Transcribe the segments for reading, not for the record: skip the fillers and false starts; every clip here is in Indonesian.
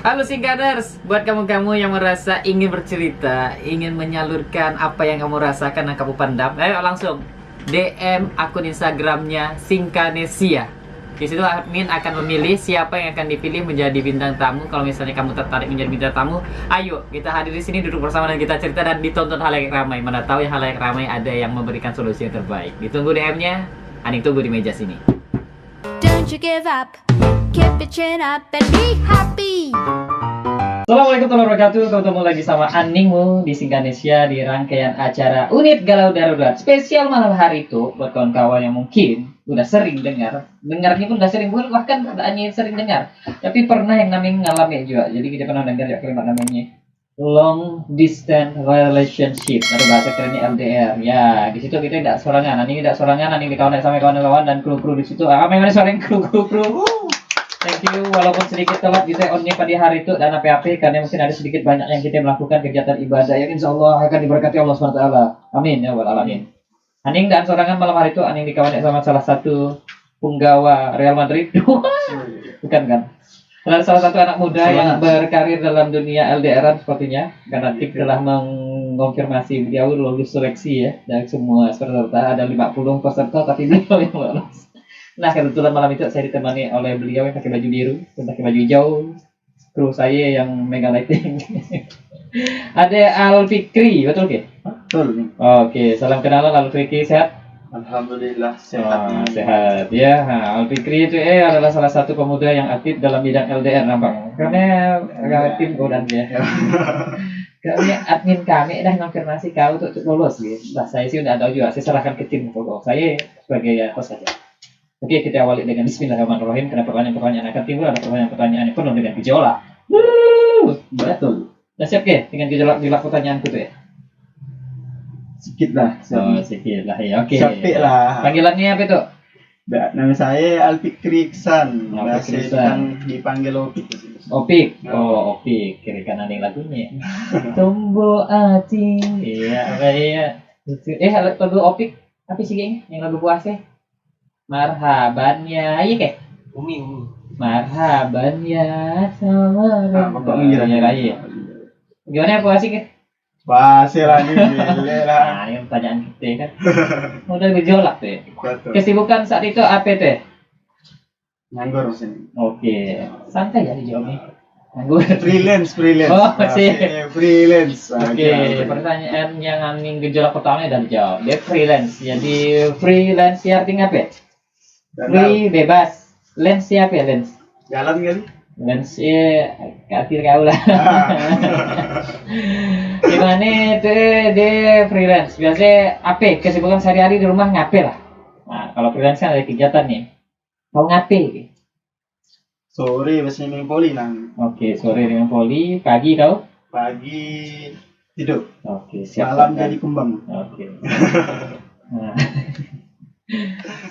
Halo Singkaders, buat kamu-kamu yang merasa ingin bercerita, ingin menyalurkan apa yang kamu rasakan dan kamu pendam, ayo langsung DM akun Instagramnya Singkanesia. Di situ admin akan memilih siapa yang akan dipilih menjadi bintang tamu. Kalau misalnya kamu tertarik menjadi bintang tamu, ayo kita hadir di sini, duduk bersama dan kita cerita dan ditonton halayak ramai. Mana tahu yang halayak ramai ada yang memberikan solusi yang terbaik. Ditunggu DM-nya, Aning tunggu di meja sini. Don't you give up, keep your chin up and be happy. Assalamualaikum warahmatullahi wabarakatuh. Ketemu lagi sama Aningmu di Singkanesia di rangkaian acara Unit Galau Darurat spesial malam hari itu. Buat kawan-kawan yang mungkin udah sering dengarnya pun udah sering, bahkan hanya sering dengar, tapi pernah yang namanya ngalami juga. Jadi kita pernah dengar ya kalimat namanya long distance relationship atau bahasa kerennya LDR. Ya, di situ kita tidak sorangan. Anjing tidak sorangan, anjing dikawan sama kawan-kawan dan kru-kru di situ. Memang suara kru-kru. Thank you, walaupun sedikit telat kita on-nya pada hari itu dan apa-apa karena mungkin ada sedikit banyak yang kita melakukan kegiatan ibadah yang insya Allah akan diberkati Allah SWT. Amin ya wal alamin. Aning dan sorangan malam hari itu Aning dikawan sama salah satu punggawa Real Madrid. Bukan kan? Dan salah satu anak muda yang berkarir dalam dunia LDR sepertinya karena Tik telah mengonfirmasi beliau lulus seleksi ya dari semua peserta, ada 50 peserta tapi beliau yang lolos. Nah kebetulan malam itu saya ditemani oleh beliau yang pakai baju biru dan pakai baju hijau, kru saya yang mega lighting. Ada Al Fikri, betul ke? Betul nih. Oke, salam kenalan Al Fikri, sehat? Alhamdulillah sehat. Sehat ya. Al Fikri itu adalah salah satu pemuda yang aktif dalam bidang LDR nampaknya. Karena tim godan ya. Karena admin kami dah konfirmasi kau untuk lolos gitu. Nah, saya sih udah tahu juga. Saya serahkan ke tim pokok. Saya sebagai host saja. Oke, kita awali dengan Bismillahirrahmanirrahim. Karena pertanyaan-pertanyaan akan timbul, ada pertanyaan-pertanyaan yang penuh dengan gejolak. Betul. Nah, siap ke dengan gejolak pertanyaanku tuh ya? Sedikit lah. Sedikit lah ya. Oke. Capek lah. Panggilannya apa itu? Nama saya Alfikri Iksan. Alfikri Biasa dipanggil Opik. Opik. Oh, Opik. Kiri kanan yang lagunya. Tumbuh hati. Iya, apa ya? Lagu Opik apa sih geng? Yang lagu puasa? Marhaban ya, iya kek. Umi. Marhaban ya sama. Bapak mengira ya. Gimana puasa kek? Bahasa lagi gile lah. Nah, ini pertanyaan kita kan. Udah gejolak tuh. Betul. Kesibukan saat itu apa tuh? Nganggur sini. Oke, santai ya dijawabnya. Nganggur. Freelance. Oh, sih. Freelance. Oke, pertanyaan yang Aning gejolak pertama udah dijawab. Dia freelance. Jadi freelance ya artinya apa? Free bebas. Lens siapa ya lens? Jalan kali. Lens ya katir kau lah. Gimana tuh dia freelance? Biasanya apa? Kesibukan sehari-hari di rumah ngapain lah? Nah, kalau freelance kan ada kegiatan nih. Kau ngapain? Sore biasanya main poli nang. Oke, sore dengan poli, pagi kau? Pagi tidur. Oke, siap. Malam jadi kembang. Oke. Nah.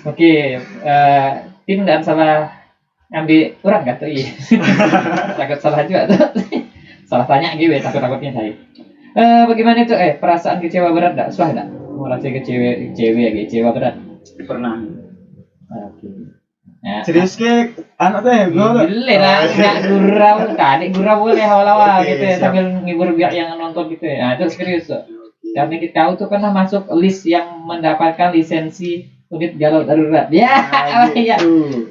Oke, tim dan salah ambil orang kan tuh iya. Takut salah juga tuh. Salah tanya gitu ya, takutnya saya. Bagaimana itu perasaan kecewa berat enggak? Susah enggak? Merasa kecewa berat. Pernah. Oke. Nah, Serius ke anak teh gue boleh lah, nggak gurau kan? Gurau boleh awal-awal Oke, gitu ya, siap. sambil ngibur biar yang nonton gitu ya. Nah, itu serius tuh. Karena kita tahu tuh pernah masuk list yang mendapatkan lisensi unit galau darurat. Ya, ya.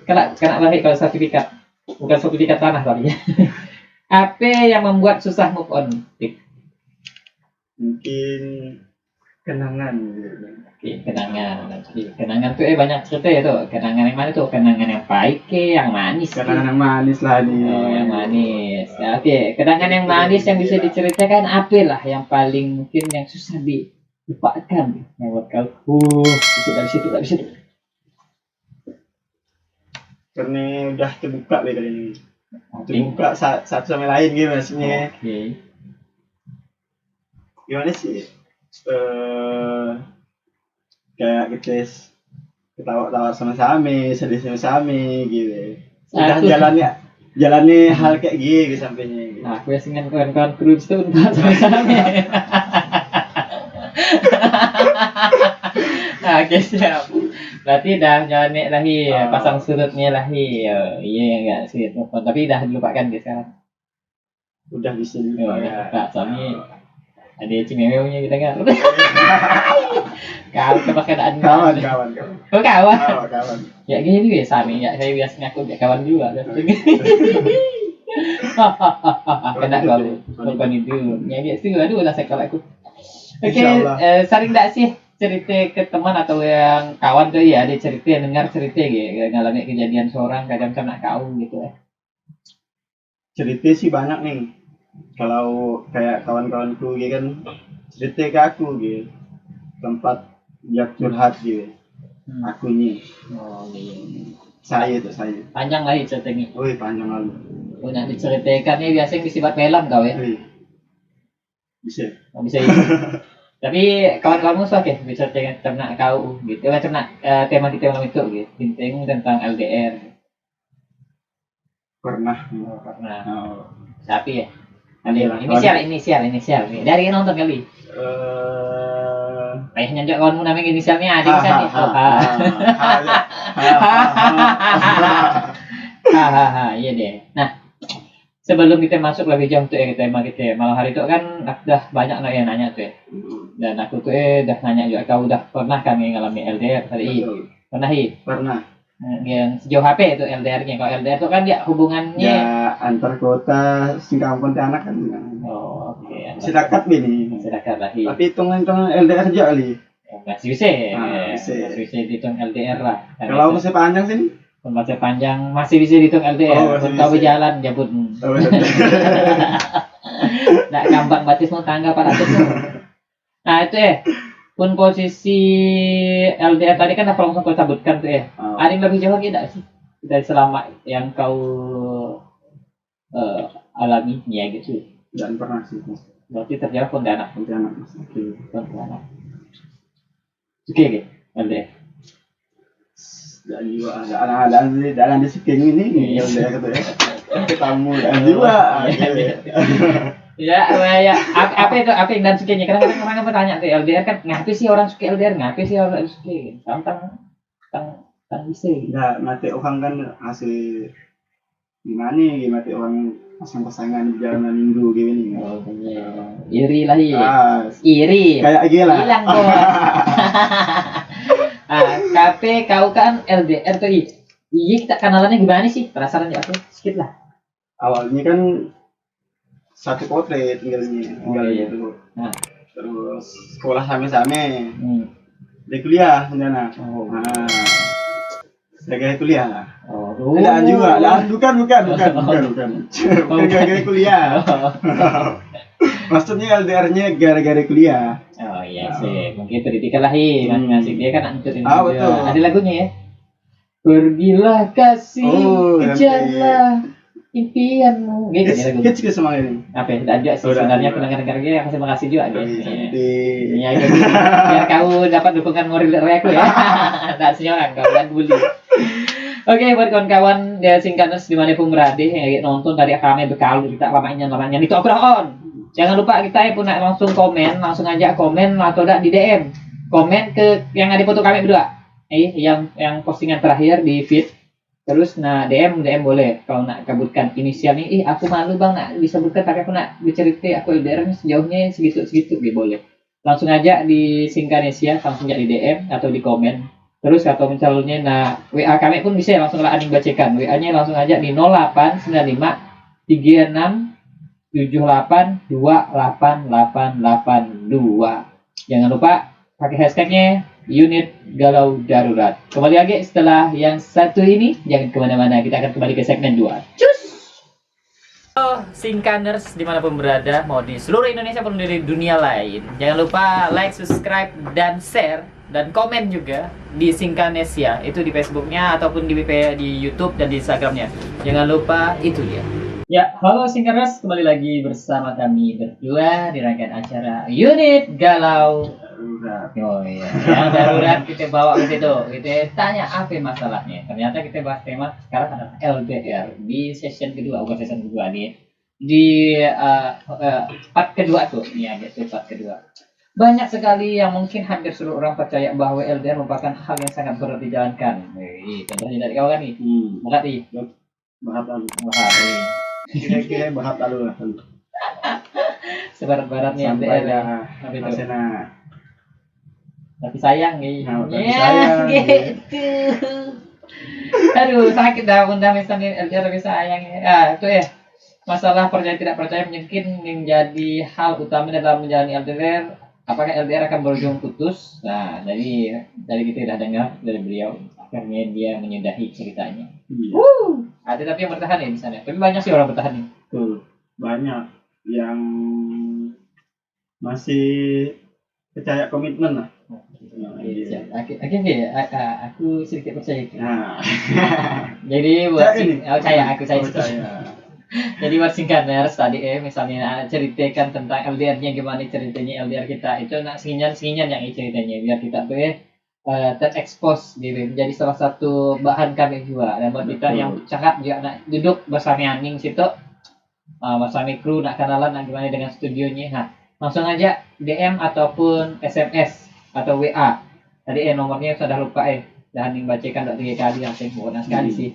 Kena balik kalau sertifikat. Bukan sertifikat tanah tapi. Apa yang membuat susah move on? Tik? Mungkin kenangan gitu. Oke, kenangan. Kenangan tuh banyak cerita ya tuh. Kenangan yang mana tuh? Kenangan yang pahit ke, yang manis ke? Kenangan yang manis lah di. Oh, yang manis. Ya, oke, kenangan yang manis yang bisa diceritakan apa lah yang paling mungkin yang susah dilupakan yang buat kau. Dari situ. Karena udah terbuka kali ini. Terbuka satu sama lain gitu maksudnya. Oke. Gimana sih? Kayak kita ketawa-tawa sama-sama, sedih sama-sama gitu. Udah jalannya hal kayak gini sampainya gitu. Nah, aku dengan kawan-kawan kru itu entah sama-sama. Nah, oke siap. Berarti dah jalannya lahi, pasang surutnya lahi. Iya enggak sih, tapi dah dilupakan guys sekarang. udah bisa Oh, lupa udah ya. lupa, soalnya ada cimeweunya kita kan. Kau kebakan Kawan. Oh, kawan. Kawan. Ya gini biasa nih, ya saya biasa ngaku ya kawan juga. Kena kau, bukan itu. Ya dia sih, aduh udah sekolah aku. Oke, Insyaallah. sering tak sih cerita ke teman atau yang kawan tuh ya ada cerita dengar cerita gitu ngalamin kejadian seorang kadang kena kau gitu ya. Cerita sih banyak nih. Kalau kayak kawan-kawanku gitu kan cerita ke aku gitu. Tempat dia curhat gitu. Aku nih, Oh iya. saya. Panjang lagi ceritanya. Wih, panjang lalu. Punya diceritakan nih biasanya disebut film kau ya. Wih, bisa. Oh, bisa ya. Tapi kawan-kawanmu suka ya bisa tentang kau gitu macam tema kita malam itu gitu. Penting tentang LDR. Pernah. Karena Oh. sapi ya. Ada Iyalah, inisial nih. Dari yang nonton kali. Ayahnya juga kawanmu namanya inisialnya ada di sana. Hahaha, iya deh. Nah, sebelum kita masuk lebih jauh tuh ya tema kita malam hari itu kan udah banyak yang nanya tuh ya. Dan aku tuh udah nanya juga kau udah pernah kan ngalami LDR tadi? Pernah hi? Pernah. Yang sejauh HP itu LDR-nya. Kalau LDR itu kan dia hubungannya. Ya antar kota Singkawang Pontianak kan. Oh, oke. Sedekat ini. Sedekah lagi. Tapi hitungan LDR aja kali. Masih bisa. Bisa. Masih bisa dihitung LDR lah. Kalau masih panjang sih. Masa panjang masih bisa dihitung LDR. Oh, masih Pun kau bisa. berjalan jabut. Nak gampang batis mau tangga 400. Nah itu ya. Pun posisi LDR tadi kan apa langsung kau cabutkan tuh ya. Oh. Ada yang lebih jauh lagi enggak sih? Dari selama yang kau alami ya gitu. Dan pernah sih. Berarti terjawab Pontianak. Pontianak Mas. Oke. Pontianak. Oke, LDR. Dan juga ada dalam di seking ini Iya. LDR gitu ya. Ketemu dan juga. Ya, apa itu apa yang dan sukanya? Kadang-kadang orang bertanya tuh LDR kan ngapain sih orang suka LDR? Ngapain sih orang suka? Tentang bisa. Enggak, mati orang kan hasil gimana ya, mati orang pasang-pasangan di jalanan minggu gini. Oh, iya. Iri lah ya. Iri. Kayak gila. Hilang kok. Tapi kau kan LDR tuh iya kita kenalannya gimana sih? Penasaran ya aku sedikit lah. Awalnya kan satu kota tinggalnya iya. gitu. Nah. Terus sekolah sama-sama. Hmm. Dia kuliah rencana. Oh. Nah, sebagai kuliah lah. Oh. Tidak juga, lah bukan. Bukan gara-gara kuliah. Maksudnya LDR-nya gara-gara kuliah. Oh iya sih, mungkin pendidikan lah ngasih dia kan anturin juga. Betul. Ada lagunya ya. Pergilah kasih kejarlah impianmu. Gitu ya lagu. Hits ke semua ini. Apa ya? Ada sih Udah, sebenarnya udah. pendengar-pendengar dia kasih makasih juga gitu. Cantik. Iya gitu. Biar kau dapat dukungan moral dari aku ya. Tak senyuman kau dan bully. Oke, buat kawan-kawan ya Singkaners dimanapun berada yang nonton dari kami bekal kita lamanya itu aku on. Jangan lupa kita pun langsung komen, langsung aja komen atau di DM. Komen ke yang ada foto kami berdua. Yang postingan terakhir di feed. Terus DM boleh. Kalau nak kabutkan inisial nih, aku malu bang nak disebutkan tapi aku nak bercerita aku LDR sejauhnya segitu boleh. Langsung aja di Singkanesia, langsung aja di DM atau di komen. Terus atau misalnya WA kami pun bisa langsung lah Aning bacakan. WA-nya langsung aja di 0895 36 782882. Jangan lupa pakai hashtagnya unit galau darurat. Kembali lagi setelah yang satu ini, jangan kemana-mana, kita akan kembali ke segmen 2. Cus! Singkaners dimanapun berada, mau di seluruh Indonesia maupun di dunia lain, jangan lupa like, subscribe, dan share dan komen juga di Singkanesia, itu di Facebooknya ataupun di YouTube dan di Instagramnya. Jangan lupa itu dia. Ya, halo Singkaners, kembali lagi bersama kami berdua di rangkaian acara Unit Galau Darurat. Oh iya, yang darurat kita bawa ke situ. Kita tanya apa masalahnya. Ternyata kita bahas tema sekarang adalah LDR di session kedua, bukan session kedua nih. Di part kedua tuh, nih agak part kedua. Banyak sekali yang mungkin hampir seluruh orang percaya bahwa LDR merupakan hal yang sangat berat dijalankan. Contohnya dari kau kan nih, berat nih. Berat lalu. Berat nih. Kira-kira bahap lalu lah. Sebarat-baratnya Sampai LDR. dah Tapi itu. masih nak. Tapi sayang nih. Nah, tapi Ya, sayang, gitu. Aduh, sakit dah bunda misalnya LDR tapi sayang. Ah, itu ya. Masalah percaya tidak percaya mungkin menjadi hal utama dalam menjalani LDR. Apakah LDR akan berujung putus? Nah, dari kita udah dengar dari beliau. Akhirnya dia menyudahi ceritanya. Iya. Ada tapi yang bertahan ya di sana. Tapi banyak sih orang bertahan nih. Tuh, banyak yang masih percaya komitmen lah. Iya. Aku sedikit percaya itu. Nah, Jadi buat Percaya ini? aku saya percaya. Jadi buat singkaters tadi misalnya ceritakan tentang LDR-nya gimana ceritanya LDR kita itu nak singan yang ceritanya biar kita tuh terekspos gitu menjadi salah satu bahan kami juga dan buat kita Betul. yang cakap juga nak duduk bersama Aning situ bersama kru nak kenalan nak gimana dengan studionya nah langsung aja DM ataupun SMS atau WA tadi nomornya sudah lupa dan Aning bacakan 3 kali langsung bukan sekali sih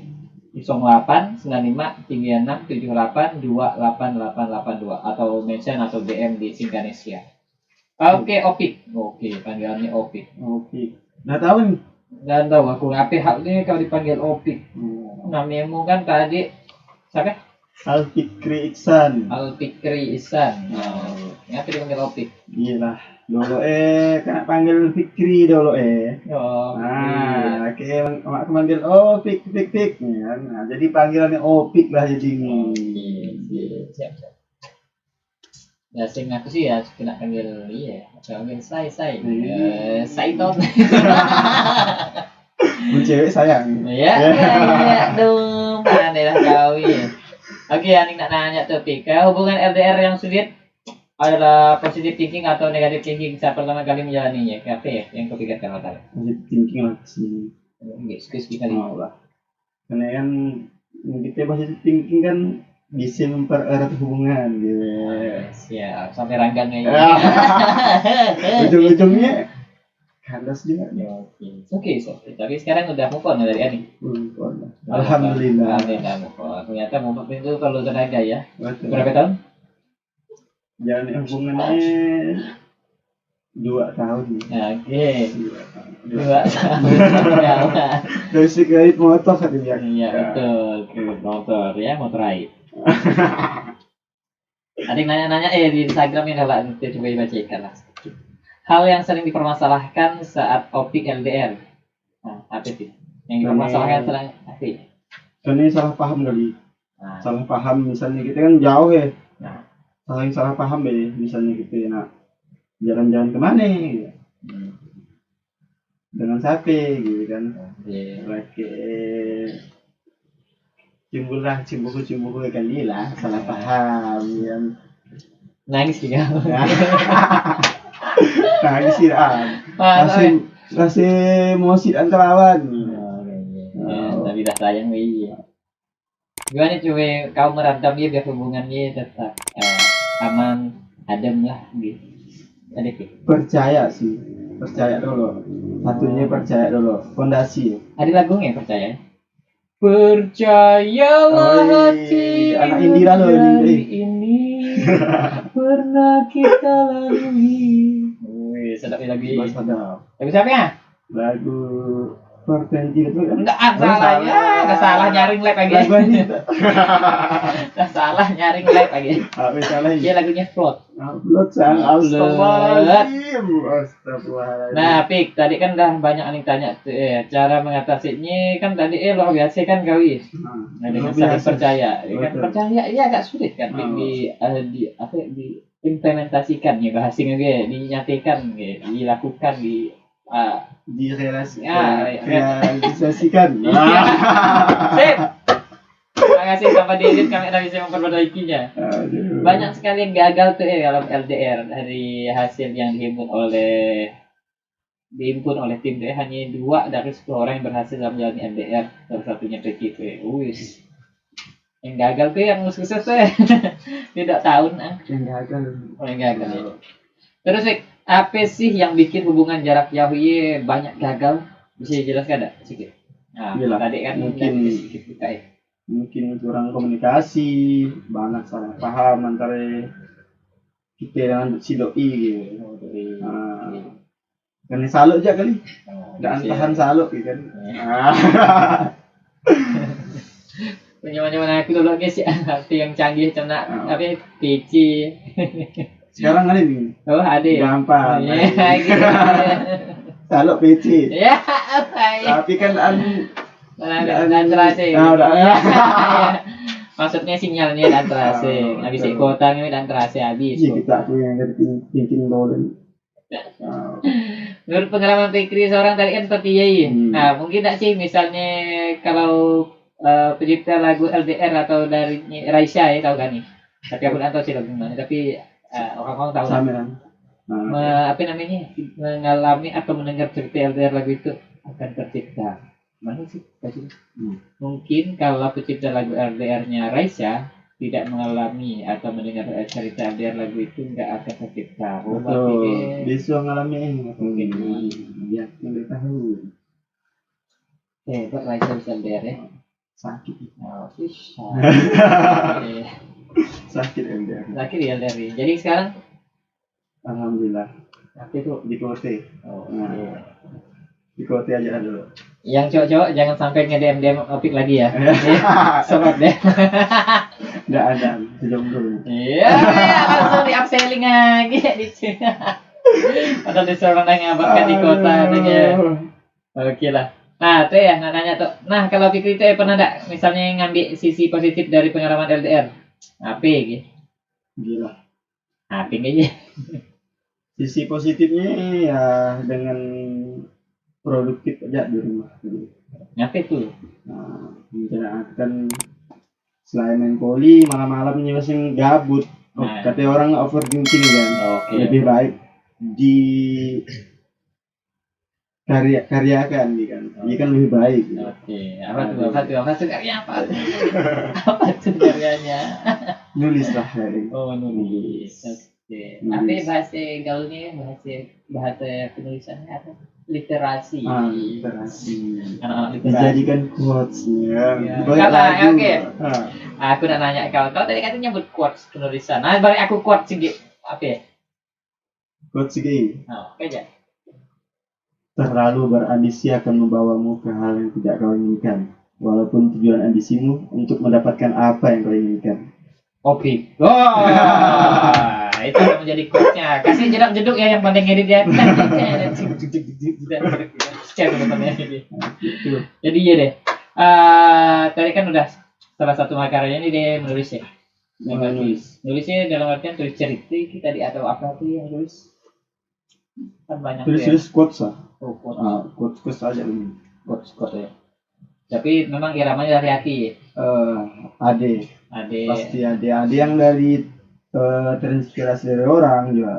08 95 36 78 28882 atau mention atau DM di Singkanesia. Oke, Opik. Oke, panggilannya Opik. Oke. Udah tahu nih. Dan tahu aku ngapain haknya kalau dipanggil Opik. Namamu kan tadi siapa? Alfikri Iksan. Alfikri Ihsan. Ngapa dipanggil Opik? Iyalah. Dulu kena panggil Fikri dulu Oh, Nah, kayak mak manggil Fik. Nah, jadi panggilannya Opik lah jadi siap. Ya, sing aku sih ya kena panggil panggil say. Saiton. Bu cewek sayang. Ya, dong, mana lah kau ya. Oke, Aning nak nanya tuh, Pik. Hubungan LDR yang sulit adalah positive thinking atau negative thinking saat pertama kali menjalaninya? Apa ya yang kau pikirkan waktu Masih thinking lah kesini. itu? Sekali kali. Mau lah. Karena kan kita positive thinking kan bisa mempererat hubungan gitu. Siap, sampai ranggangnya ya. Ujung-ujungnya kandas juga. Oke. Tapi sekarang udah move on dari Aning. Alhamdulillah. Move on. Ternyata move on itu perlu tenaga ya. Betul. Berapa tahun? Jalan hubungannya 2 tahun. Oke. 2 Dua tahun. Dari sekali motor satu dia. Iya betul. Motor ride. Ada yang nanya-nanya di Instagram yang galak nanti coba dibacakan lah. Hal yang sering dipermasalahkan saat Opik LDR. Nah, apa sih? Yang dipermasalahkan sering apa? Karena salah paham kali. Nah, Salah paham misalnya kita kan jauh Nah. salah paham misalnya kita nak jalan-jalan kemana gitu. Dengan siapa gitu kan. Lagi cimbuku kali lah salah paham kan. Nangis juga. Nah di sini masih emosi antara lawan. Tapi dah sayang iya. Gimana coba kau meredam dia biar hubungannya tetap aman, adem lah gitu. Ada percaya dulu. Satunya percaya dulu. Fondasi. Ada lagunya percaya. Percayalah hati anak Indira loh ini pernah kita lalui. Wih, sedap lagu ini. Lagu siapa ya? Lagu Perpenji itu kan? Enggak salah nyaring lab lagi. Enggak salah nyaring lab lagi. Apa salah ini? Dia lagunya Float. Float sang astagfirullahaladzim. Nah, Pik, tadi kan dah banyak yang tanya cara mengatasinya kan tadi luar biasa kan kau nah, dengan saling percaya. Kan percaya agak sulit kan diimplementasikan ya bahasanya dinyatakan dilakukan direalisasikan. Sip. Terima kasih sama Didit kami bisa memperbaikinya. Banyak sekali yang gagal tuh dalam LDR dari hasil yang dihimpun oleh tim hanya 2 dari 10 orang yang berhasil dalam menjalani LDR. Salah satunya Ricky Wis. Yang gagal tuh yang sukses tuh tidak tahu yang gagal ya. Terus apa sih yang bikin hubungan jarak jauh ini banyak gagal? Bisa dijelaskan enggak sedikit? Nah, tadi kan mungkin sedikit buka mungkin kurang komunikasi, banyak salah paham antara kita dengan si doi gitu. Kan saluk aja kali, dan tahan saluk gitu kan. Zaman-zaman aku dulu guys ya, HP yang canggih cuma apa PC. Sekarang ada nih, Oh ada ya. gampang. Iya gitu. Saluk PC. Ya apa ya? Tapi kan Dan terasing. udah. Maksudnya sinyalnya dan terasing. Habis Betul. kuota ini dan terasing habis. Iya kita aku yang ngerti bikin bolen. Menurut pengalaman Fikri seorang tadi kan seperti Yai. Hmm. Nah mungkin tak sih misalnya kalau pencipta lagu LDR atau dari Raisya ya tahu kan nih. Tapi aku tak tahu sih lagu mana. Tapi orang-orang tahu. Sama kan. Apa namanya mengalami atau mendengar cerita LDR lagu itu akan tercipta. Mana sih? Mungkin kalau pencipta lagu LDR-nya Raisya tidak mengalami atau mendengar cerita LDR lagu itu nggak akan tercipta. Oh, berarti Betul. dia- Bisa ngalamin Mungkin. Ya, yang tahu. Hebat Raisa bisa LDR ya. Sakit. Oh, susah. Sakit MDR. Sakit ya LDR. Jadi sekarang Alhamdulillah. tapi itu Di kote. oh, Nah. iya. Di kote aja dulu. Yang cowok-cowok jangan sampai nge-DM Opik lagi ya. Sobat deh. Enggak ada sejomblo. Iya, langsung di upselling lagi di sini. Padahal disuruh ngabarkan di kota aja. Oke lah. Nah, tuh ya, nanya tuh. Nah, kalau Fikri itu pernah enggak misalnya ngambil sisi positif dari pengalaman LDR? Apa gitu? Gila. Apa aja? Sisi positifnya ya dengan produktif aja di rumah. Ngapain tuh? Nah, mungkin akan selain main poli malam-malamnya masih gabut. Nah. Kata orang overthinking kan. Oke. Lebih baik di karyakan nih kan. Ini kan lebih baik. Oke. Apa tuh karya apa? Apa tuh karyanya? Nulis lah hari. Oh, nulis. Oke. Nulis. Apa bahasa gaulnya? Bahasa penulisannya apa? Literasi. Literasi. Anak-anak literasi. Dijadikan quotes-nya. Ya. Banyak Kalau, lagu. oke. Ah. Aku nak nanya kau tadi katanya nyebut quotes penulisan. Nah, balik aku quotes sedikit. Apa ya? Quotes gini. Nah, apa aja? Terlalu berambisi akan membawamu ke hal yang tidak kau inginkan. Walaupun tujuan ambisimu untuk mendapatkan apa yang kau inginkan. Oke. Wah, itu yang menjadi quotes-nya. Kasih jeduk-jeduk ya yang pandai ngedit ya. Gitu. Jadi iya deh. Tadi kan udah salah satu makaranya ini dia menulis ya. Menulis. Nulisnya dalam artian tulis cerita kita di atau apa tuh yang nulis? Kan banyak tuh ya. Tulis quotes lah. Oh, quotes. Quotes aja ini. Quotes ya. Tapi memang iramanya dari hati ya. Ade. Ada Pasti ada yang dari terinspirasi dari orang juga.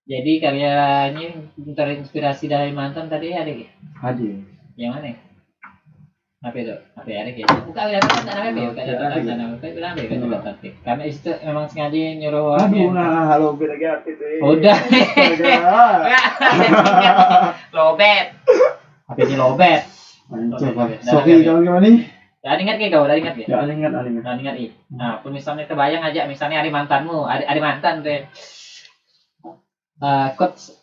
jadi karyanya terinspirasi dari mantan tadi ada gitu. Ade. Yang mana? Apa itu? Apa ada gitu? Bukan ada kan ada apa? Bukan ada tanda apa? Bilang deh kan tanda. Karena itu memang sengaja nyuruh orang. Aduh, nah, halo beda gap itu. Udah. Lobet. Apa ini lobet? Coba. Sorry kalau gimana nih? Dah ingat ke kau? Dah ingat ke? Ya, ingat. Dah ingat ih. Nah, pun misalnya terbayang aja misalnya hari mantanmu, ada mantan tuh.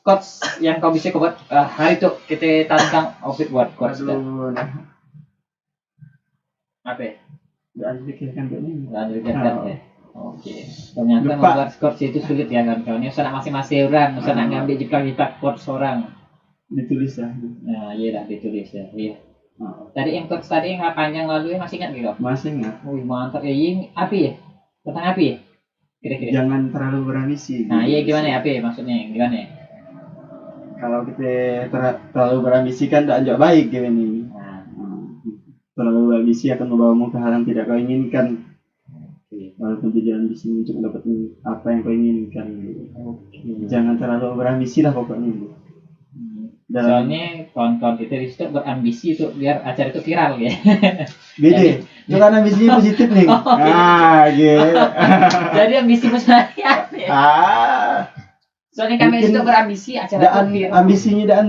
Quotes yang kau bisa buat hari itu kita tantang Opik buat quotes. Aduh, nah. Apa? Ya? Gak pikirkan kayak ini. Nggak ada dekat ya. Oke. Ternyata Lupa. membuat quotes itu sulit ya kan kawan. Ini usah masing-masing orang, usah nak ngambil jiplak-jiplak quotes orang. Ditulis lah. Nah, iya dah ditulis ya. Iya. Tadi yang quotes tadi yang panjang lalu masih ingat gitu? Masih nggak? Wih mantap ya. Ini apa ya? Tentang apa ya? Kira-kira. Jangan terlalu berambisi. Nah, iya gimana ya? Apa ya maksudnya? Gimana ya? Kalau kita terlalu berambisi kan tidak baik gitu nih. Nah, Terlalu berambisi akan membawamu ke hal yang tidak kau inginkan. oke. Walaupun tujuan ambisi untuk mendapatkan apa yang kau inginkan. Oke. Jangan terlalu berambisi lah pokoknya. Dalam Soalnya kawan-kawan kita di situ berambisi tuh biar acara itu viral ya. beda. Itu kan ambisinya positif nih. Oh, Gitu. Jadi ambisi masyarakat ya. Soalnya kami Mungkin itu berambisi acara itu Dan viral. ambisinya dan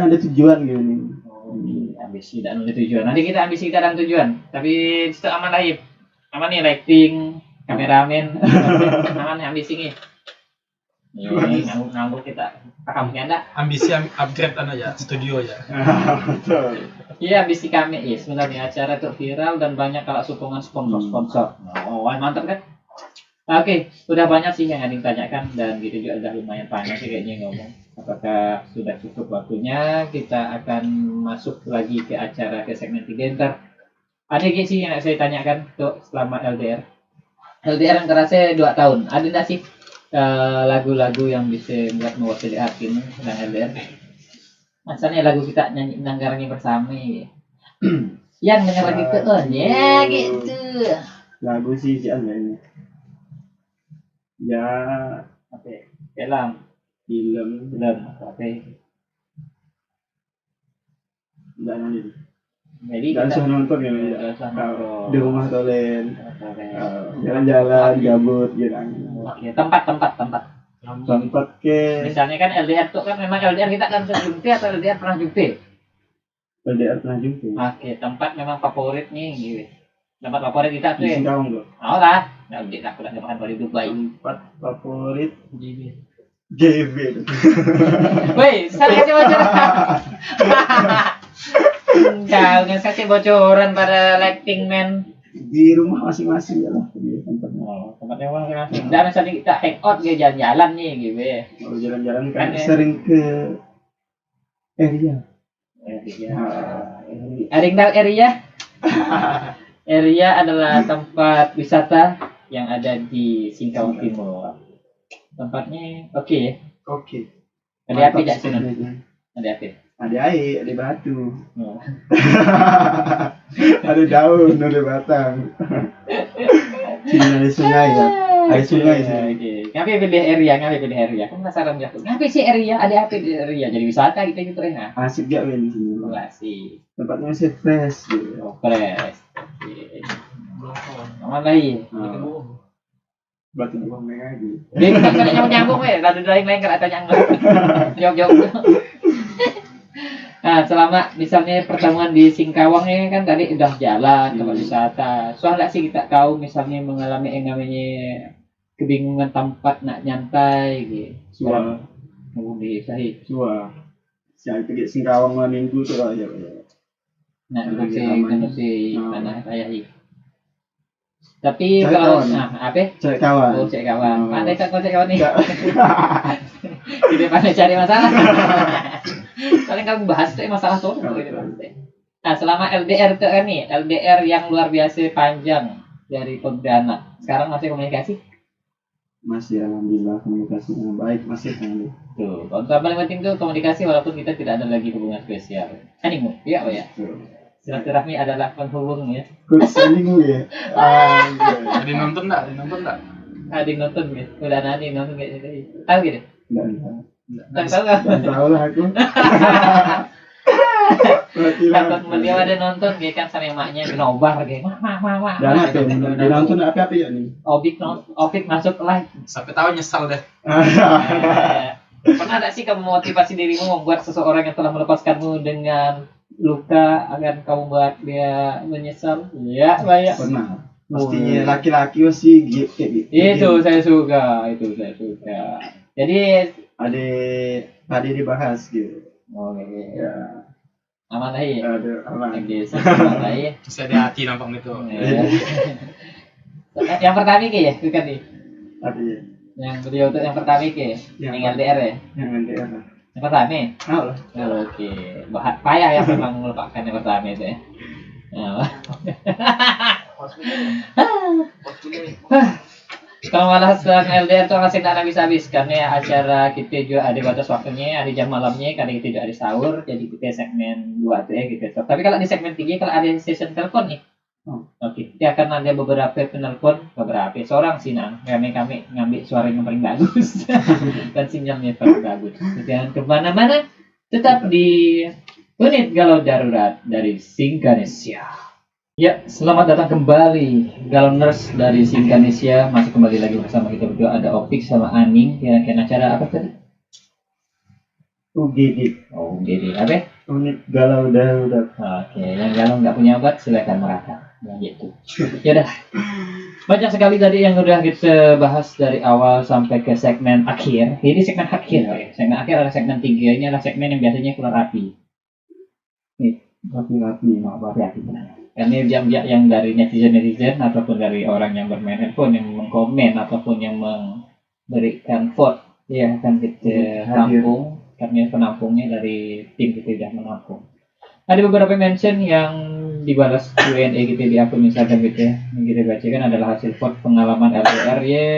ada tujuan gitu nih. Oh, ambisi ambisi dan tujuan. Nanti kita ambisi kita dan tujuan. Tapi itu aman lah, Ip. Aman nih lighting, kameramen, aman nih ambisi nih. Ini nganggur kita pakamnya ada. Ambisi upgrade aja studio ya. Betul. Iya, ambisi kami sebenarnya acara itu viral dan banyak kalau sokongan sponsor. Oh, mantap kan? Oke, udah banyak sih yang ada yang tanyakan dan gitu juga udah lumayan panjang sih kayaknya ngomong. Apakah sudah cukup waktunya? Kita akan masuk lagi ke acara ke segmen 3 ntar. Ada sih yang saya tanyakan tuh selama LDR. LDR yang terasa 2 tahun. Ada nggak sih lagu-lagu yang bisa buat mewakili hati dan LDR? Asalnya lagu kita nyanyi nanggarannya bersama yang denger lagu itu ya gitu. Lagu sih jangan ini. Ya, Oke, film film oke. enggak nanti. Jadi Dan kita sudah nonton ya. Nggak usah nonton. Di rumah tolen, Oke. jalan-jalan, gabut gitu. Oke, tempat. Tempat ke Misalnya kan LDR tuh kan memang LDR kita kan bisa jumpa atau LDR pernah jumpa. LDR pernah jumpa. Oke, tempat memang favorit nih gitu. Tempat favorit kita tuh Di ya. Singkawang tuh. Oh lah, nggak udah aku udah makan di Dubai. Tempat favorit GB. GB. Woi, saya kasih bocoran. Jangan kasih bocoran pada lighting man. Di rumah masing-masing ya lah di tempatnya. Oh, tempatnya masing-masing. Dan misalnya kita hangout ke jalan-jalan nih gitu ya. Kalau jalan-jalan kan Kan ya. sering ke area. Area. Ada yang tahu area? Area adalah tempat wisata yang ada di Singkawang Timur. Tempatnya oke ya. Oke. Ada api Mantap tidak sih? sebenarnya. Ada api. Ada air, ada batu. Oh. Ada daun, ada batang. Sini ada sungai ya. Air sungai sih. Oke. Ngapain pilih area? Kan penasaran ya. Ngapain sih area? Ada apa di area? Jadi wisata kita gitu enak. Asik gak Win di sini. Asik. Tempatnya masih fresh gitu. Oh, fresh. Oke. Aman lagi. Batu buang lagi. Dia kita kena nyambung ya. Lalu lain kalau tanya jawab. Nah, selama misalnya pertemuan di Singkawang ini kan tadi udah jalan tempat wisata. Soalnya sih kita tahu misalnya mengalami yang namanya kebingungan tempat nak nyantai gitu. Suara. Di sahih. Suara. Saya pergi Singkawang malam minggu tuh aja. Nah, Lagi itu aman. si Oh. tanah saya ini. Tapi Cari kalau kawan. apa? Cari kawan. Oh, cek kawan. Oh. Pandai tak kau cek kawan nih. Nggak. Tidak pandai cari masalah. Paling kamu bahas tuh masalah tuh. Nah, selama LDR tuh nih, LDR yang luar biasa panjang dari perdana. Sekarang masih komunikasi? Masih alhamdulillah komunikasinya baik masih kan. Tuh, kalau paling penting tuh komunikasi walaupun kita tidak ada lagi hubungan spesial. Animu, iya Pak ya. Silaturahmi adalah penghubung ya. Good selling ya. Jadi nonton enggak? Ada yang nonton gitu. Udah ada yang nonton kayak gitu. Tahu gitu? Enggak Tahu nggak? tahu lah aku. Berarti lah. Takut dia ada nonton dia kan sama emaknya nobar kayak mah. Dan apa? Dia nonton apa ya nih? Opik masuk live. Sampai tahu nyesal deh. Pernah ada sih kamu motivasi dirimu membuat seseorang yang telah melepaskanmu dengan luka agar kamu buat dia menyesal? Ya, banyak. Pernah. Pastinya laki-laki pasti gitu kayak gitu. Itu saya suka. Jadi, Ada tadi dibahas gitu. oke. Ya, Aman lah ya. ada aman. Oke, aman lah ya. Terus ada hati nampang itu. Yang pertama ya, bukan nih. Ada ya. Yang beliau tuh yang pertama ya, Yang yang LDR ya. Yang LDR. Yang pertama. Tahu lah. Oke, payah ya memang melupakan yang pertama itu ya. Kalau malah setelah LDR tuh masih tak habis-habis karena acara kita juga ada batas waktunya, ada jam malamnya, karena kita juga ada sahur, jadi kita segmen 2 tuh ya gitu. Tapi kalau di segmen 3 kalau ada session telepon nih, oke, dia akan ada beberapa penelpon, seorang sih kami ngambil suara yang paling bagus dan sinyalnya paling bagus. Jangan kemana-mana, tetap di Unit Galau Darurat dari Singkanesia. Ya, selamat datang kembali Galoners dari Singkanesia. Masih kembali lagi bersama kita berdua, ada Opik sama Aning. Kira-kira acara apa tadi? UGD. Oh, jadi apa? Unit galau darurat. Oke, yang galau nggak punya obat silakan merata. Ya gitu. Ya udah. Banyak sekali tadi yang udah kita bahas dari awal sampai ke segmen akhir. Ini segmen akhir ya. Segmen akhir adalah segmen 3. Ini adalah segmen yang biasanya keluar api. Nih, Rapi-rapi. api. Ini jam-jam yang dari netizen ataupun dari orang yang bermain handphone yang mengkomen ataupun yang memberikan vote ya akan kita Hadir. tampung. Kami penampungnya dari tim kita sudah menampung. Ada beberapa mention yang dibalas Q&A kita di akun Instagram gitu ya. Yang kita bacakan adalah hasil vote pengalaman LDR ya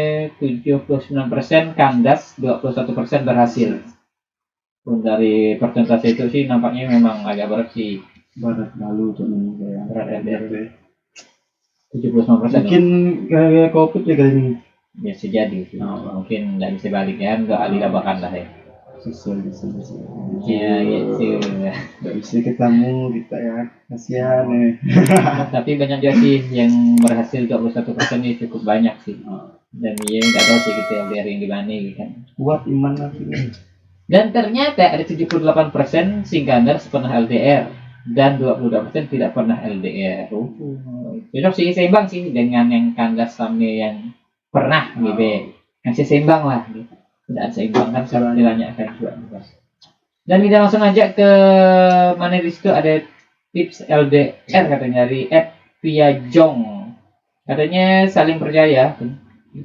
79% kandas, 21% berhasil. Pun dari persentase itu sih nampaknya memang agak berat sih. Barat lalu tuh kayak Berat LDR. ya. 79%. Mungkin kayak covid ya kali ini. Bisa jadi sih. Mungkin nggak bisa balik ya, nggak dilabakan lah ya. Sesuai. Ya gitu. Nggak bisa ketemu kita ya. Kasihan nih. Tapi banyak juga sih yang berhasil 21% ini cukup banyak sih. Dan dia nggak tahu sih gitu LDR yang di mana gitu kan. Kuat iman lagi. Dan ternyata ada 78% singkanders pernah LDR dan 22% tidak pernah LDR. Cocok sih, seimbang sih dengan yang kandas sama yang pernah gitu. Yang seimbang lah gitu. Tidak seimbang kan istilahnya akan juga. Dan kita langsung aja ke mana di situ ada tips LDR katanya dari @piajong. Katanya saling percaya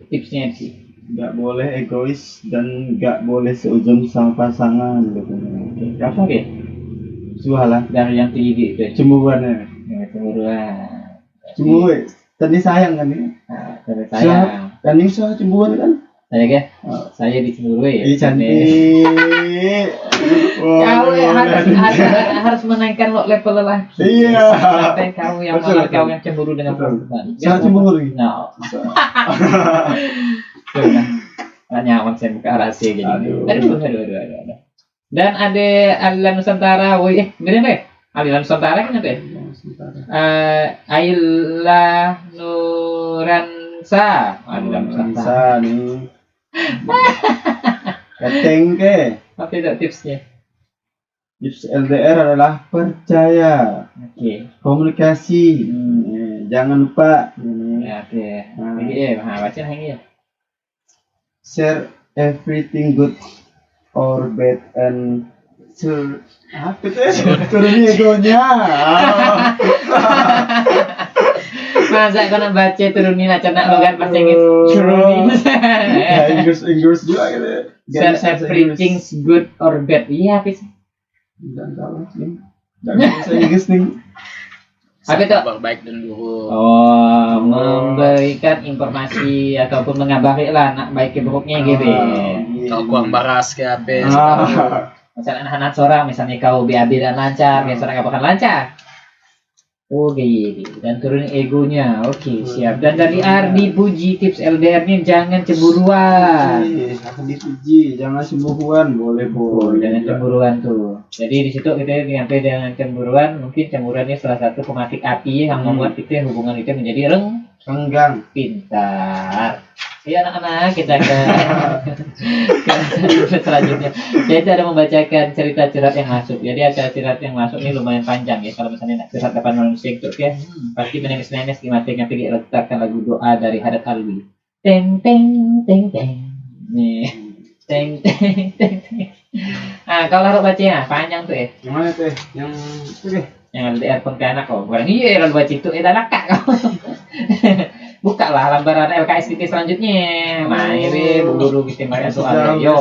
tipsnya sih. Nggak boleh egois dan nggak boleh seujung sama pasangan gitu. Langsung deh Suhalah. dari yang tinggi gitu. Cemburuan ya. Cemburuan. Cemburu. Tadi sayang kan ya. Nah, dari saya. Dan ini soal cemburuan kan. Saya ya, saya dicemburui ya. Ih cantik. Kau harus menaikkan level lelaki. Iya. Sampai kau yang Betul, malah kau betul. yang cemburu dengan perempuan. Saya cemburu. No. Nah, nyaman saya buka rahasia gini. Aduh. Dan ada Alilan Nusantara, woi bener deh. Alilan Nusantara kan ada. Ayla Nuransa. Alilan Nusantara. Bisa nih. Keteng ke. Apa itu tipsnya? Tips LDR adalah percaya, Oke. komunikasi, jangan lupa Ya, oke. Ini ya, baca yang ini ya. share everything good or bad and apa tuh? Turun egonya. Masa kau nak baca turunin aja nak logat bahasa Inggris turunin. Ya Inggris juga gitu. Share everything good or bad. Iya, apa sih? Jangan salah nih. Jangan bahasa Inggris nih. Apa itu? Kabar baik dan buruk. Oh, memberikan informasi ataupun mengabari lah nak baik ke buruknya gitu. Kau kurang baras ke apa? Misalnya anak-anak seorang, misalnya kau BAB dan lancar, biasanya kau akan lancar. Oh gitu, dan turunin egonya. Oke, siap. Dan dari Ardi Puji tips LDR-nya jangan cemburuan. Akan dipuji, jangan cemburuan, boleh Jangan cemburuan tuh. Jadi di situ kita nyampe dengan cemburuan, mungkin cemburuannya salah satu pematik api yang membuat kita hubungan kita menjadi renggang. pintar. Ya anak-anak kita ke selanjutnya. Jadi ada membacakan cerita curhat yang masuk. Jadi ada curhat yang masuk ini lumayan panjang ya. Kalau misalnya nak curhat depan manusia itu ya, pasti menangis-nangis di mati tapi diletakkan lagu doa dari Hadat Alwi. Teng teng teng teng. Nih. Teng teng teng teng. Ah, kalau harus baca ya, panjang tuh ya. Yang mana teh? Yang itu deh. Yang LDR Pontianak kok. Bukan iya kalau baca itu enak kak. Buka lah lembaran LKS kita selanjutnya. Mari buru kita baca soal yo.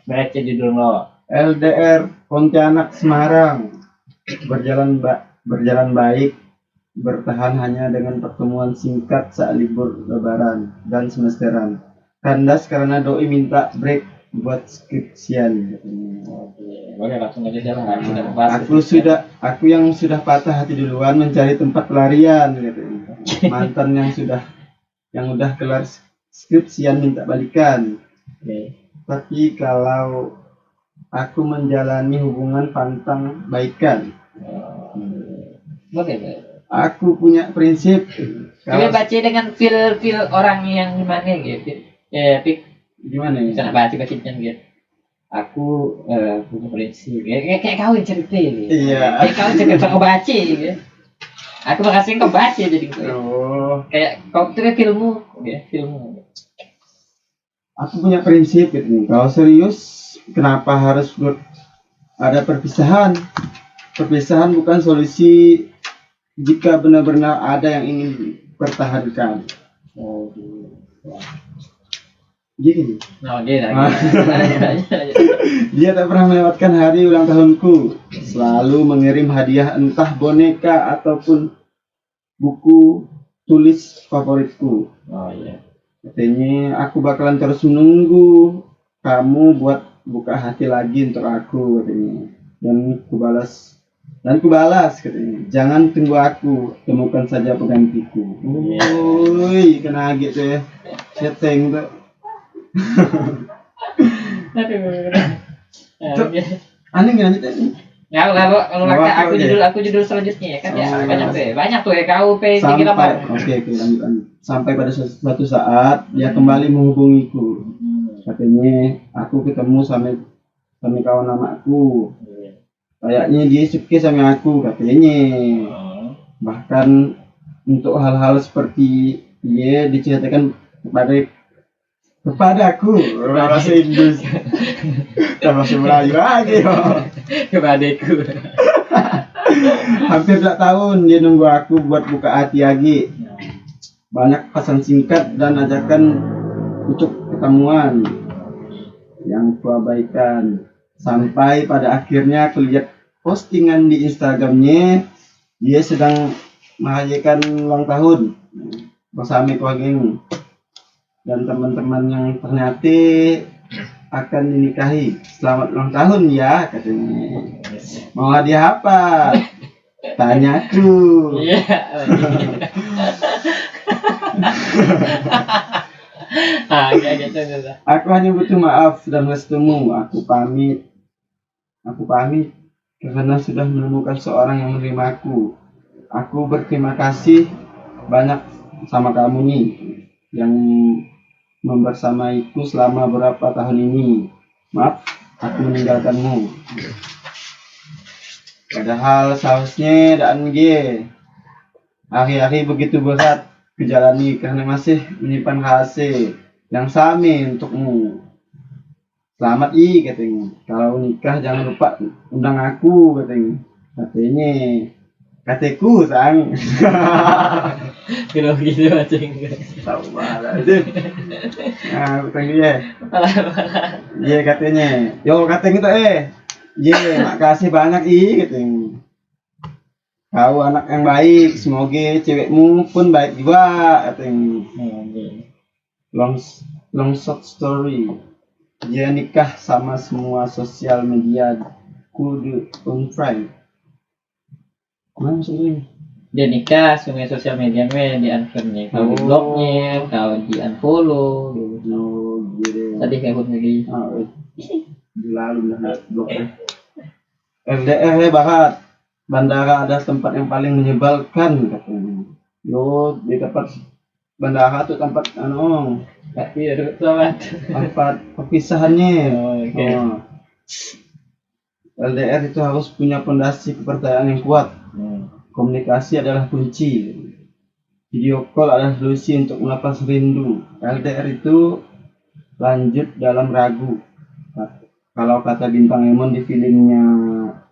Baca judul lo. LDR Pontianak Semarang berjalan baik, bertahan hanya dengan pertemuan singkat saat libur Lebaran dan semesteran. Kandas karena doi minta break buat skripsian. Boleh langsung aja jalan. Kita membahas. Aku yang sudah patah hati duluan mencari tempat pelarian gitu. Mantan yang udah kelar skripsian minta balikan. Tapi kalau aku menjalani hubungan pantang baikan. Boleh. Aku punya prinsip. Coba baca dengan feel orang yang gimana gitu. Ya, tapi Gimana ya? bisa baca gitu. aku punya prinsip kayak kau yang cerita ini. Iya. Kayak kau cerita kau baca gitu. Aku makasih kau baca jadi Oh, kayak kau tuh filmmu ya filmmu. aku punya prinsip gitu nih. Kalau serius, kenapa harus ada perpisahan? Perpisahan bukan solusi jika benar-benar ada yang ingin dipertahankan. Oh, Gini, nah dia Ah. lagi. dia tak pernah melewatkan hari ulang tahunku. Selalu mengirim hadiah entah boneka ataupun buku tulis favoritku. Oh iya. Katanya aku bakalan terus menunggu kamu buat buka hati lagi untuk aku katanya. Dan ku balas katanya. Jangan tunggu aku, temukan saja penggantiku. Woi, kena gitu ya. Setting tuh. Aduh. Cuk. Aneh nggak lanjut ini? Ya kalau Nggak apa-apa, aku oke. judul selanjutnya ya kan ya Oh, banyak tuh ya kau tinggi Sampai, lapar. oke, lanjut. Sampai pada suatu saat dia kembali menghubungiku. Katanya aku ketemu sama kawan lamaku. Kayaknya dia suka sama aku katanya. Bahkan untuk hal-hal seperti dia diceritakan kepadaku bahasa Inggris. Dan masih Melayu lagi. Kepadaku. Hampir 2 tahun dia nunggu aku buat buka hati lagi. Banyak pesan singkat dan ajakan untuk ketemuan yang kuabaikan. Sampai pada akhirnya aku lihat postingan di Instagramnya dia sedang merayakan ulang tahun bersama keluarganya dan teman-teman yang ternyata akan dinikahi. Selamat ulang tahun ya katanya. Mau hadiah apa? Tanyaku. Iya. Gitu. Aku hanya butuh maaf dan restumu. Aku pamit karena sudah menemukan seorang yang menerimaku. Aku berterima kasih banyak sama kamu nih yang membersamaiku selama beberapa tahun ini. Maaf, aku meninggalkanmu. Padahal seharusnya dan hari-hari begitu berat kujalani karena masih menyimpan rahasia yang sama untukmu. Selamat katanya. Kalau nikah jangan lupa undang aku katanya. Kataku sang. Kalau gitu macing. Tahu malah aja. Nah, katanya dia. Iya katanya. Yo katanya kita makasih banyak katanya. Kau anak yang baik, semoga cewekmu pun baik juga katanya. Long short story. Dia nikah sama semua sosial media kudu unfriend. Mana maksudnya? Dia nikah semua sosial media di unfriend nih. Kau di blognya, kau di unfollow. Gitu. Tadi kayak pun lagi. Lalu blok. LDR barat. Bandara ada tempat yang paling menyebalkan katanya. Yo, di tempat bandara tuh tempat Tapi selamat. tempat perpisahannya. Oke. LDR itu harus punya fondasi kepercayaan yang kuat. Komunikasi adalah kunci. Video call adalah solusi untuk melepas rindu. LDR itu lanjut dalam ragu. Kalau kata bintang Emon di filmnya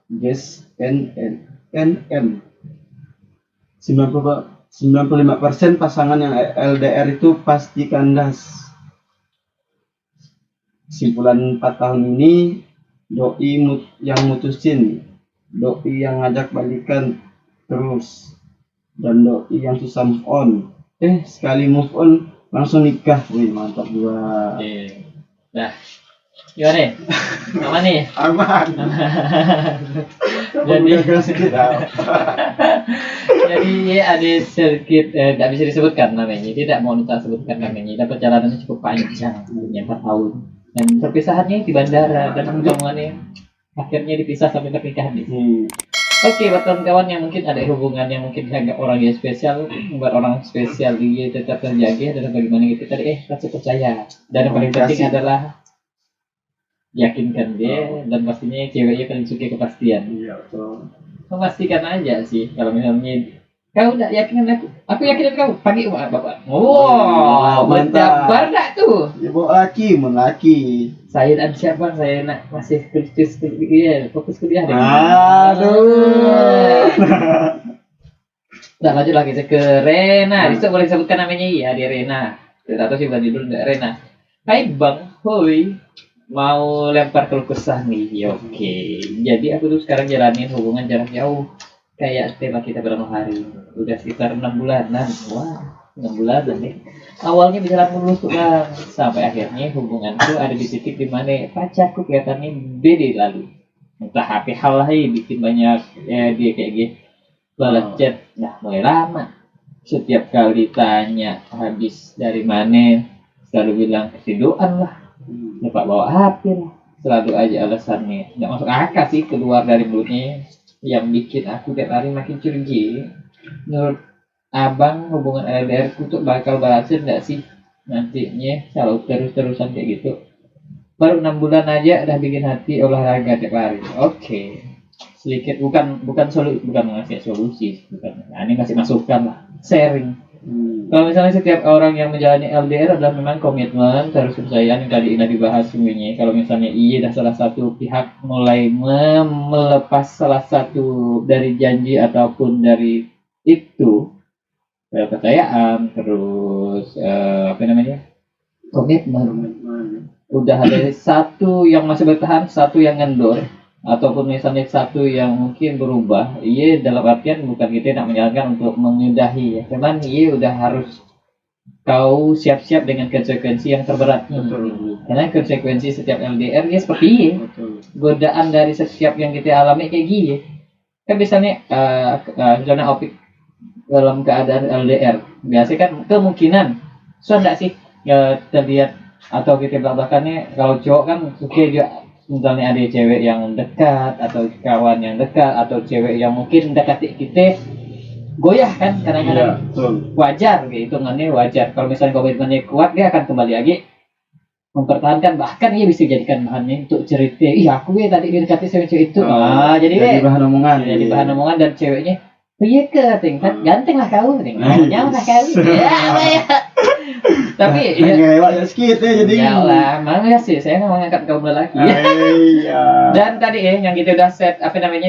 Yes NN 95% pasangan yang LDR itu pasti kandas. Simpulan 4 tahun ini, doi yang mutusin, doi yang ngajak balikan terus, dan doi yang susah move on. Sekali move on langsung nikah. Wih, mantap gua. Nah, gimana nih? Aman nih? Aman. Jadi ada sedikit tidak bisa disebutkan namanya, tidak mau kita sebutkan namanya. Dan perjalanannya cukup panjang, 4 tahun. Dan perpisahannya di bandara dan pertemuannya akhirnya dipisah sampai pernikahan. Oke, buat kawan-kawan yang mungkin ada hubungan yang mungkin agak orang yang spesial, buat orang spesial dia tetap terjaga dan bagaimana gitu tadi rasa percaya. Dan yang paling penting adalah yakinkan dia dan pastinya ceweknya kan suka kepastian. Iya betul. Memastikan aja sih kalau misalnya kau udah yakin aku yakin kau pagi bapak. Wow, mantap. mendabar dah tuh. Ya bawa laki. Saya dan siapa saya nak masih fokus kuliah deh. Aduh. Nah lanjut lagi saya ke Rena. Bisa boleh sebutkan namanya iya dia Rena. Tidak tahu sih bagi dulu enggak Rena. Hai bang, hoi. Mau lempar keluh kesah nih. Ya, oke. Jadi aku tuh sekarang jalanin hubungan jarak jauh. Kayak tema kita berapa hari? Udah sekitar 6 bulanan. Wah, 6 bulanan nih. Awalnya berjalan mulus tuh bang. Sampai akhirnya hubunganku ada di titik dimana pacarku kelihatannya beda lalu. Entah apa hal lain bikin banyak dia kayak gitu. Balas chat, nah mulai lama. Setiap kali ditanya habis dari mana, selalu bilang ketiduran lah. Lupa bawa HP lah. Selalu aja alasannya. Nggak masuk akal sih keluar dari mulutnya. Yang bikin aku tiap hari makin curiga. Menurut abang hubungan LDR ku tuh bakal berhasil nggak sih nantinya kalau terus-terusan kayak gitu? Baru 6 bulan aja udah bikin hati olahraga tiap hari. Oke. Sedikit bukan ngasih solusi, bukan. Nah, ini kasih masukan lah, sharing. Kalau misalnya setiap orang yang menjalani LDR adalah memang komitmen terus kepercayaan yang tadi ini dibahas semuanya. Kalau misalnya iya dah salah satu pihak mulai melepas salah satu dari janji ataupun dari itu kepercayaan terus komitmen. Udah ada satu yang masih bertahan, satu yang ngendor, ataupun misalnya satu yang mungkin berubah, iya dalam artian bukan kita nak menyarankan untuk menyudahi ya, cuman iya udah harus kau siap-siap dengan konsekuensi yang terberat. Karena konsekuensi setiap LDR ya seperti ini, godaan dari setiap yang kita alami kayak gini. Kan misalnya misalnya Opik dalam keadaan LDR, biasanya kan kemungkinan, so enggak sih terlihat atau kita bahkannya kalau cowok kan suka juga misalnya ada cewek yang dekat atau kawan yang dekat atau cewek yang mungkin dekati kita goyah kan kadang-kadang wajar gitu, hitungannya wajar. Kalau misalnya komitmennya kuat dia akan kembali lagi mempertahankan, bahkan ia bisa jadikan bahannya untuk cerita, iya aku ya tadi didekati cewek itu jadi bahan omongan dan ceweknya iya ke tingkat ganteng lah kau nyamuk lah kau ya. Tapi ya sedikit ya jadi ya lah mana sih saya nggak mengangkat kaum lelaki. Dan tadi yang kita udah set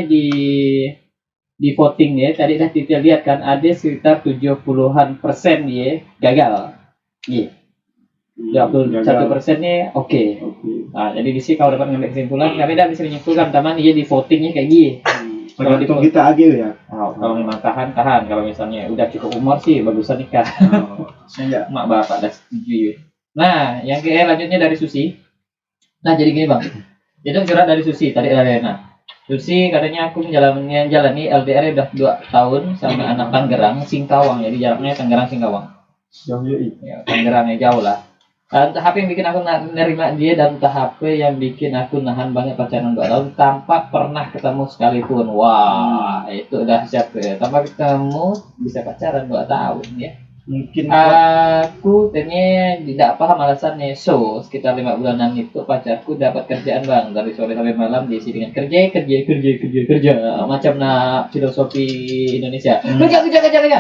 di voting ya, tadi udah kita lihat kan ada sekitar 70-an% ya gagal. Iya. 21%-nya oke. Nah, jadi di sini kalau dapat ngambil kesimpulan, kami tidak bisa menyimpulkan teman dia di votingnya kayak gini. Kalau kita agil ya. Kalau memang tahan. Kalau misalnya udah cukup umur sih bagusan nikah. Mak bapak dah setuju. Nah, yang lanjutnya dari Susi. Nah, jadi gini bang. Itu curhat dari Susi tadi ada Rena. Susi katanya aku jalani LDR udah 2 tahun sama anak Tangerang Singkawang. Jadi jaraknya Tangerang Singkawang. Jauh ya. Tangerangnya jauh lah. Entah apa yang bikin aku nerima dia dan entah apa yang bikin aku nahan banget pacaran 2 tahun tanpa pernah ketemu sekalipun. Wah, itu udah siap ya. Tanpa ketemu bisa pacaran 2 tahun ya. Mungkin aku ternyata tidak paham alasannya. So, sekitar 5 bulanan itu pacarku dapat kerjaan bang dari sore sampai malam diisi dengan kerja. Macam filosofi Indonesia. Kerja.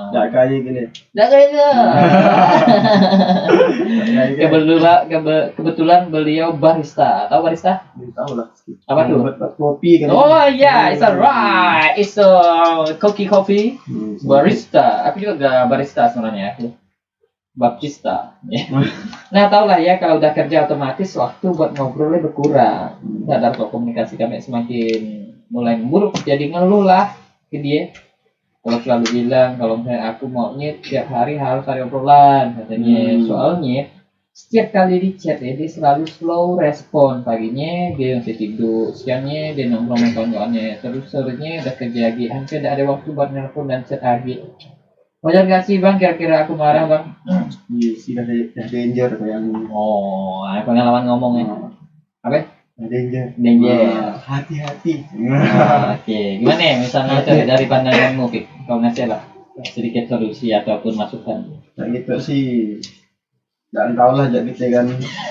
nggak kayak gini. Kebetulan beliau barista. Tahu barista? Tahu lah. Apa tuh? Buat kopi kan. Oh iya, it's alright. It's a coffee. Barista. Aku juga barista sebenarnya. Baptista. Nah, tau lah ya kalau udah kerja otomatis waktu buat ngobrolnya berkurang. Sadar kok komunikasi kami semakin mulai memburuk. Jadi ngeluh lah ke dia. Kalau selalu bilang kalau misalnya aku maunya tiap hari harus ada obrolan katanya. Soalnya setiap kali di chat ya dia selalu slow respon. Paginya dia masih tidur, siangnya dia nongkrong sama kawan-kawannya, terus sorenya udah kerja lagi, hampir tidak ada waktu buat nelpon dan chat lagi. Wajar gak sih bang kira-kira aku marah bang? Iya sih dah danger yang pengalaman ngomongnya apa? Danger. Hati-hati. Oke. Gimana ya misalnya dari pandanganmu, Pik? Kau ngasih lah sedikit solusi ataupun masukan. Nah gitu sih. Jangan tahu lah jadi kan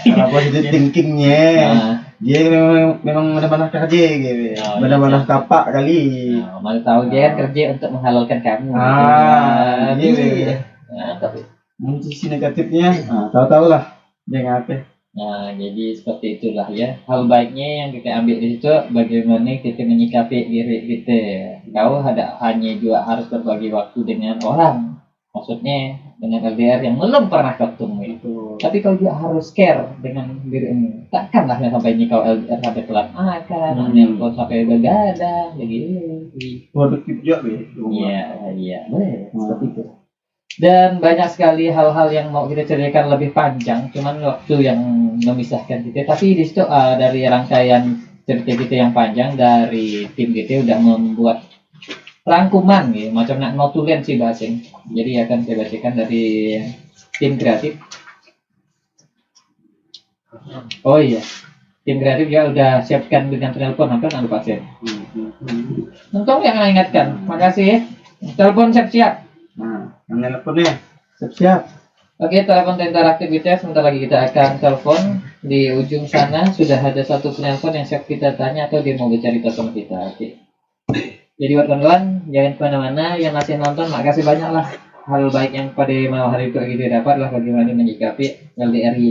karena positive thinkingnya. Nah, Dia memang benar-benar kerja gitu. Oh, Benar-benar iya. kapak kali. nah, mau tahu dia kan kerja untuk menghalalkan kamu. Ah, gitu. gitu. Nah, tapi Sisi negatifnya, tahu-tahu lah dia ngapain. nah, jadi seperti itulah ya. Hal baiknya yang kita ambil di situ bagaimana kita menyikapi diri kita. Kau hanya juga harus berbagi waktu dengan orang. Maksudnya dengan LDR yang belum pernah ketemu. Itu. Tapi kau juga harus care dengan dirimu. Takkanlah sampai ini kau LDR sampai telat makan, nelpon sampai begadang, begitu. Produktif juga be. Iya, boleh seperti itu. Dan banyak sekali hal-hal yang mau kita ceritakan lebih panjang, cuman waktu yang memisahkan kita. Tapi di situ dari rangkaian cerita kita yang panjang dari tim kita udah membuat rangkuman gitu, macam nak notulen sih bahasanya. Jadi akan saya bacakan dari tim kreatif. Oh iya, tim kreatif ya udah siapkan dengan telepon, nonton anu pasien. Untung yang ingatkan, makasih. Telepon siap-siap. Nah, yang teleponnya siap-siap. Oke, telepon interaktivitas. Sebentar lagi kita akan telepon. Di ujung sana sudah ada satu penelpon yang siap kita tanya atau dia mau bercerita sama kita. Oke. Jadi buat kawan-kawan, jangan kemana-mana. Yang masih nonton, makasih banyak lah. Hal baik yang pada malam hari itu kita dapat lah bagaimana menyikapi LDRY.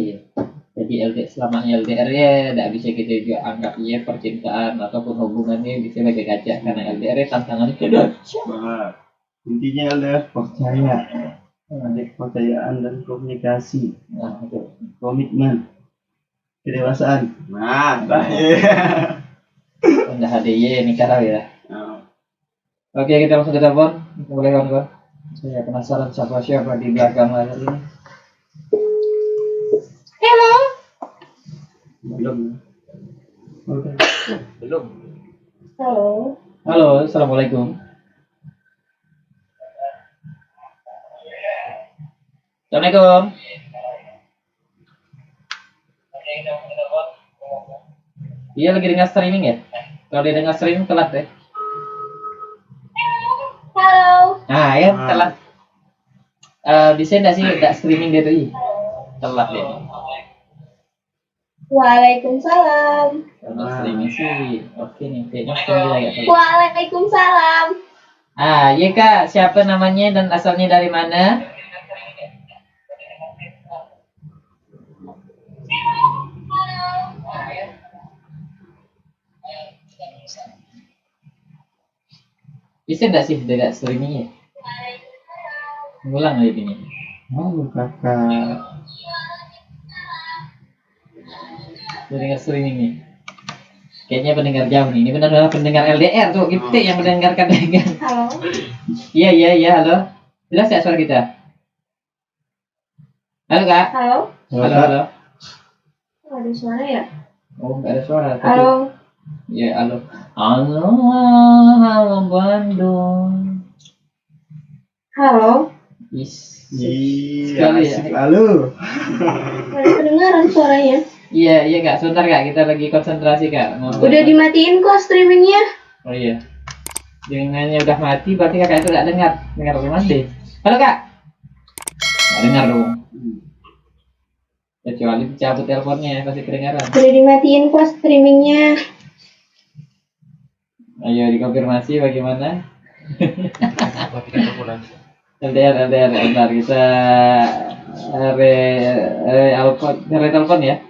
Jadi selama LDR ya, tidak bisa kita juga anggap ya percintaan ataupun hubungannya bisa bagai kaca karena LDR tantangan itu Bahwa intinya adalah percaya, ada kepercayaan dan komunikasi, Nah, itu. komitmen, kedewasaan. Nah, terakhir. Udah HDY ini karena ya. Oke, kita langsung ke telepon. Boleh kawan-kawan? Saya penasaran siapa di belakang layar ini. Halo. Belum. Oke. Belum. Halo. Halo, assalamualaikum. Assalamualaikum. Iya lagi dengar streaming ya? Kalau dia dengar streaming telat ya? Halo. Nah ya telat. Bisa enggak sih enggak streaming dia tuh? Ih, telat dia. Waalaikumsalam. Kalau streaming sih oke nih, kayaknya streaming agak telat. Waalaikumsalam. Iya kak, siapa namanya dan asalnya dari mana? Bisa enggak sih tidak streamingnya? Ngulang lagi ini. Halo kakak. Pendengar streaming nih. Kayaknya pendengar jauh nih. Ini benar-benar pendengar LDR tuh. Kita yang mendengarkan dengan. Halo. Iya, halo. Jelas ya suara kita? Halo kak. Halo. Halo. Oh, ada suara ya? Oh nggak ada suara. Tapi... Halo. Ya halo. Halo Bandung. Halo. Iya, Sekali ya. asik lalu. Ada kedengaran suaranya. Iya kak. Sebentar kak. Kita lagi konsentrasi kak. Udah dimatiin kok streamingnya. Oh iya. Dengannya udah mati. Berarti kakak itu nggak dengar. Dengar bagaimana deh? Halo kak. Nggak dengar dong. Kecuali dicabut teleponnya pasti kedengaran. Udah dimatiin kok streamingnya. Ayo dikonfirmasi bagaimana? LDR, bentar kita telepon ya.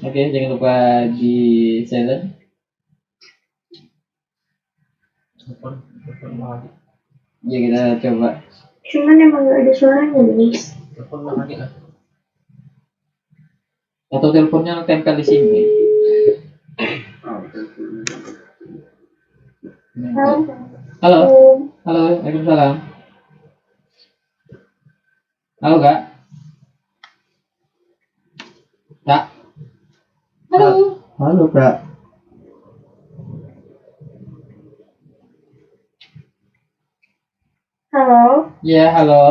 Oke, jangan lupa di silent. Ya kita coba. Cuman emang gak ada suaranya, guys. Atau teleponnya tempel di sini. Halo. Halo, waalaikumsalam. Halo kak. Kak. Halo. Halo kak. Halo. Iya, halo.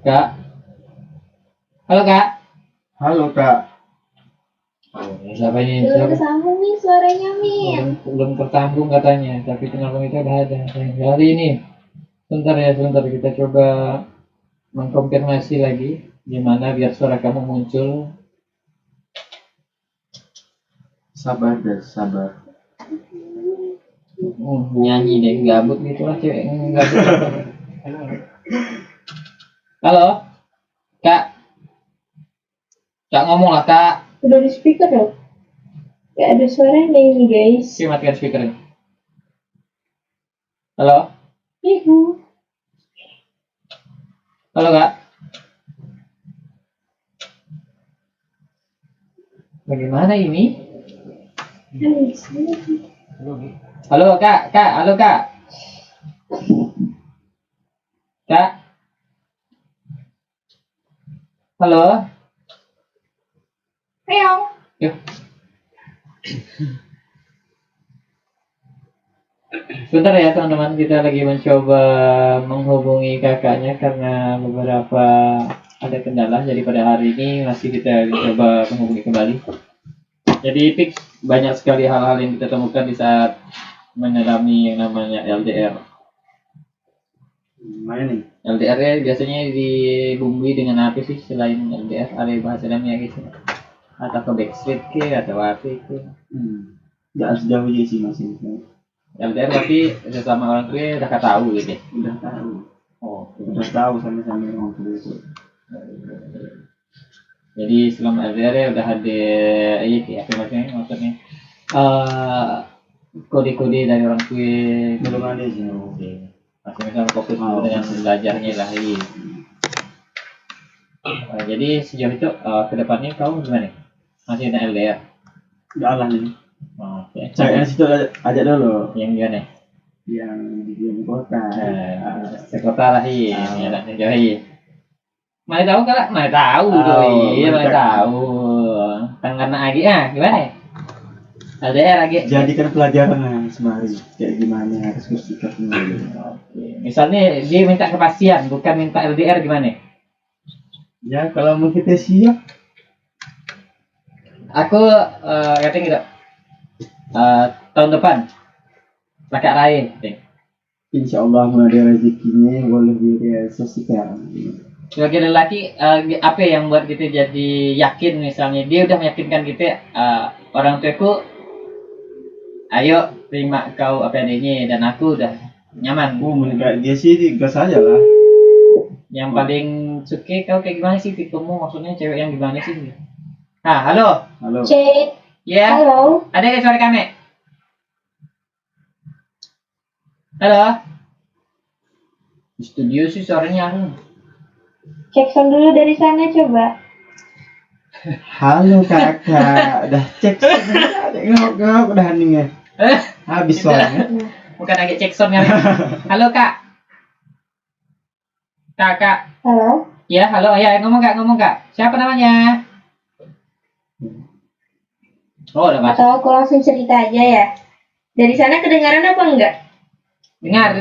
Kak. Halo kak. Halo kak. Siapa ini? Belum Siapa? kesambung nih suaranya, Min. Belum tertanggung katanya, tapi kenapa itu udah ada. Kali ini. Sebentar kita coba mengkonfirmasi lagi gimana biar suara kamu muncul. Sabar guys, sabar. Nyanyi deh, gabut gitu lah cewek gabut. Halo, Kak. Kak ngomong lah Kak. Udah di speaker loh. Gak ada suaranya ini guys. Sini matikan speakernya. Halo, Ihu. halo Kak. Bagaimana ini? Halo Kak, halo Kak. Kak. Halo. Ayo. Yuk. Sebentar ya teman-teman, kita lagi mencoba menghubungi kakaknya karena beberapa ada kendala. Jadi pada hari ini masih kita mencoba menghubungi kembali. Jadi Pix, banyak sekali hal-hal yang kita temukan di saat menyelami yang namanya LDR. Mana nih? LDR ya biasanya dibumbui dengan apa sih selain LDR? Ada bahasa lainnya gitu? Atau ke backstreet ke atau apa itu? Gak sejauh ini sih masih. LDR berarti sesama orang tua udah tahu gitu. Udah tahu. Oh, Udah tahu sama-sama orang tua itu. jadi selama LDR ya udah ada apa maksudnya kode-kode dari orang tua Belum ada sih. masih misalnya fokus dulu dengan belajarnya lah ini. Jadi sejauh itu kedepannya kau gimana? Masih ada LDR? Gak lah nih. Oke. Cewek yang situ ajak dulu. Yang gimana? Yang di kota. Sekota lah ini, ya dan jauh. Mana tahu kalau mana tahu Tahu, doi, mana mereka- tahu. Tangan lagi gimana? LDR lagi. Jadikan pelajaran lah semari. Kayak gimana harus bersikapnya. Oke. Misalnya dia minta kepastian, bukan minta LDR gimana? Ya kalau mau kita siap. Aku katanya gitu. Tahun depan pakai rai. Insya Allah mau ada rezekinya boleh direalisasikan. Sebagai lelaki, apa yang buat kita jadi yakin misalnya dia udah meyakinkan kita orang tuaku, ayo terima kau apa adanya dan aku udah nyaman. Menikah dia sih gas aja lah. Yang paling suka kau kayak gimana sih tipemu, maksudnya cewek yang gimana sih? Halo. Halo. Cek. Ya. Halo. Ada nggak suara kami? Halo. Di studio sih suaranya. Cek sound dulu dari sana coba. Halo kakak. Udah cek. Ngok udah hening ya. Habis soalnya. Bukan lagi cek sound kan? Halo kak. Kakak. Halo. Ya halo ya ngomong kak. Siapa namanya? Oh udah masuk. Atau aku langsung cerita aja ya. Dari sana kedengaran apa enggak? Dengar.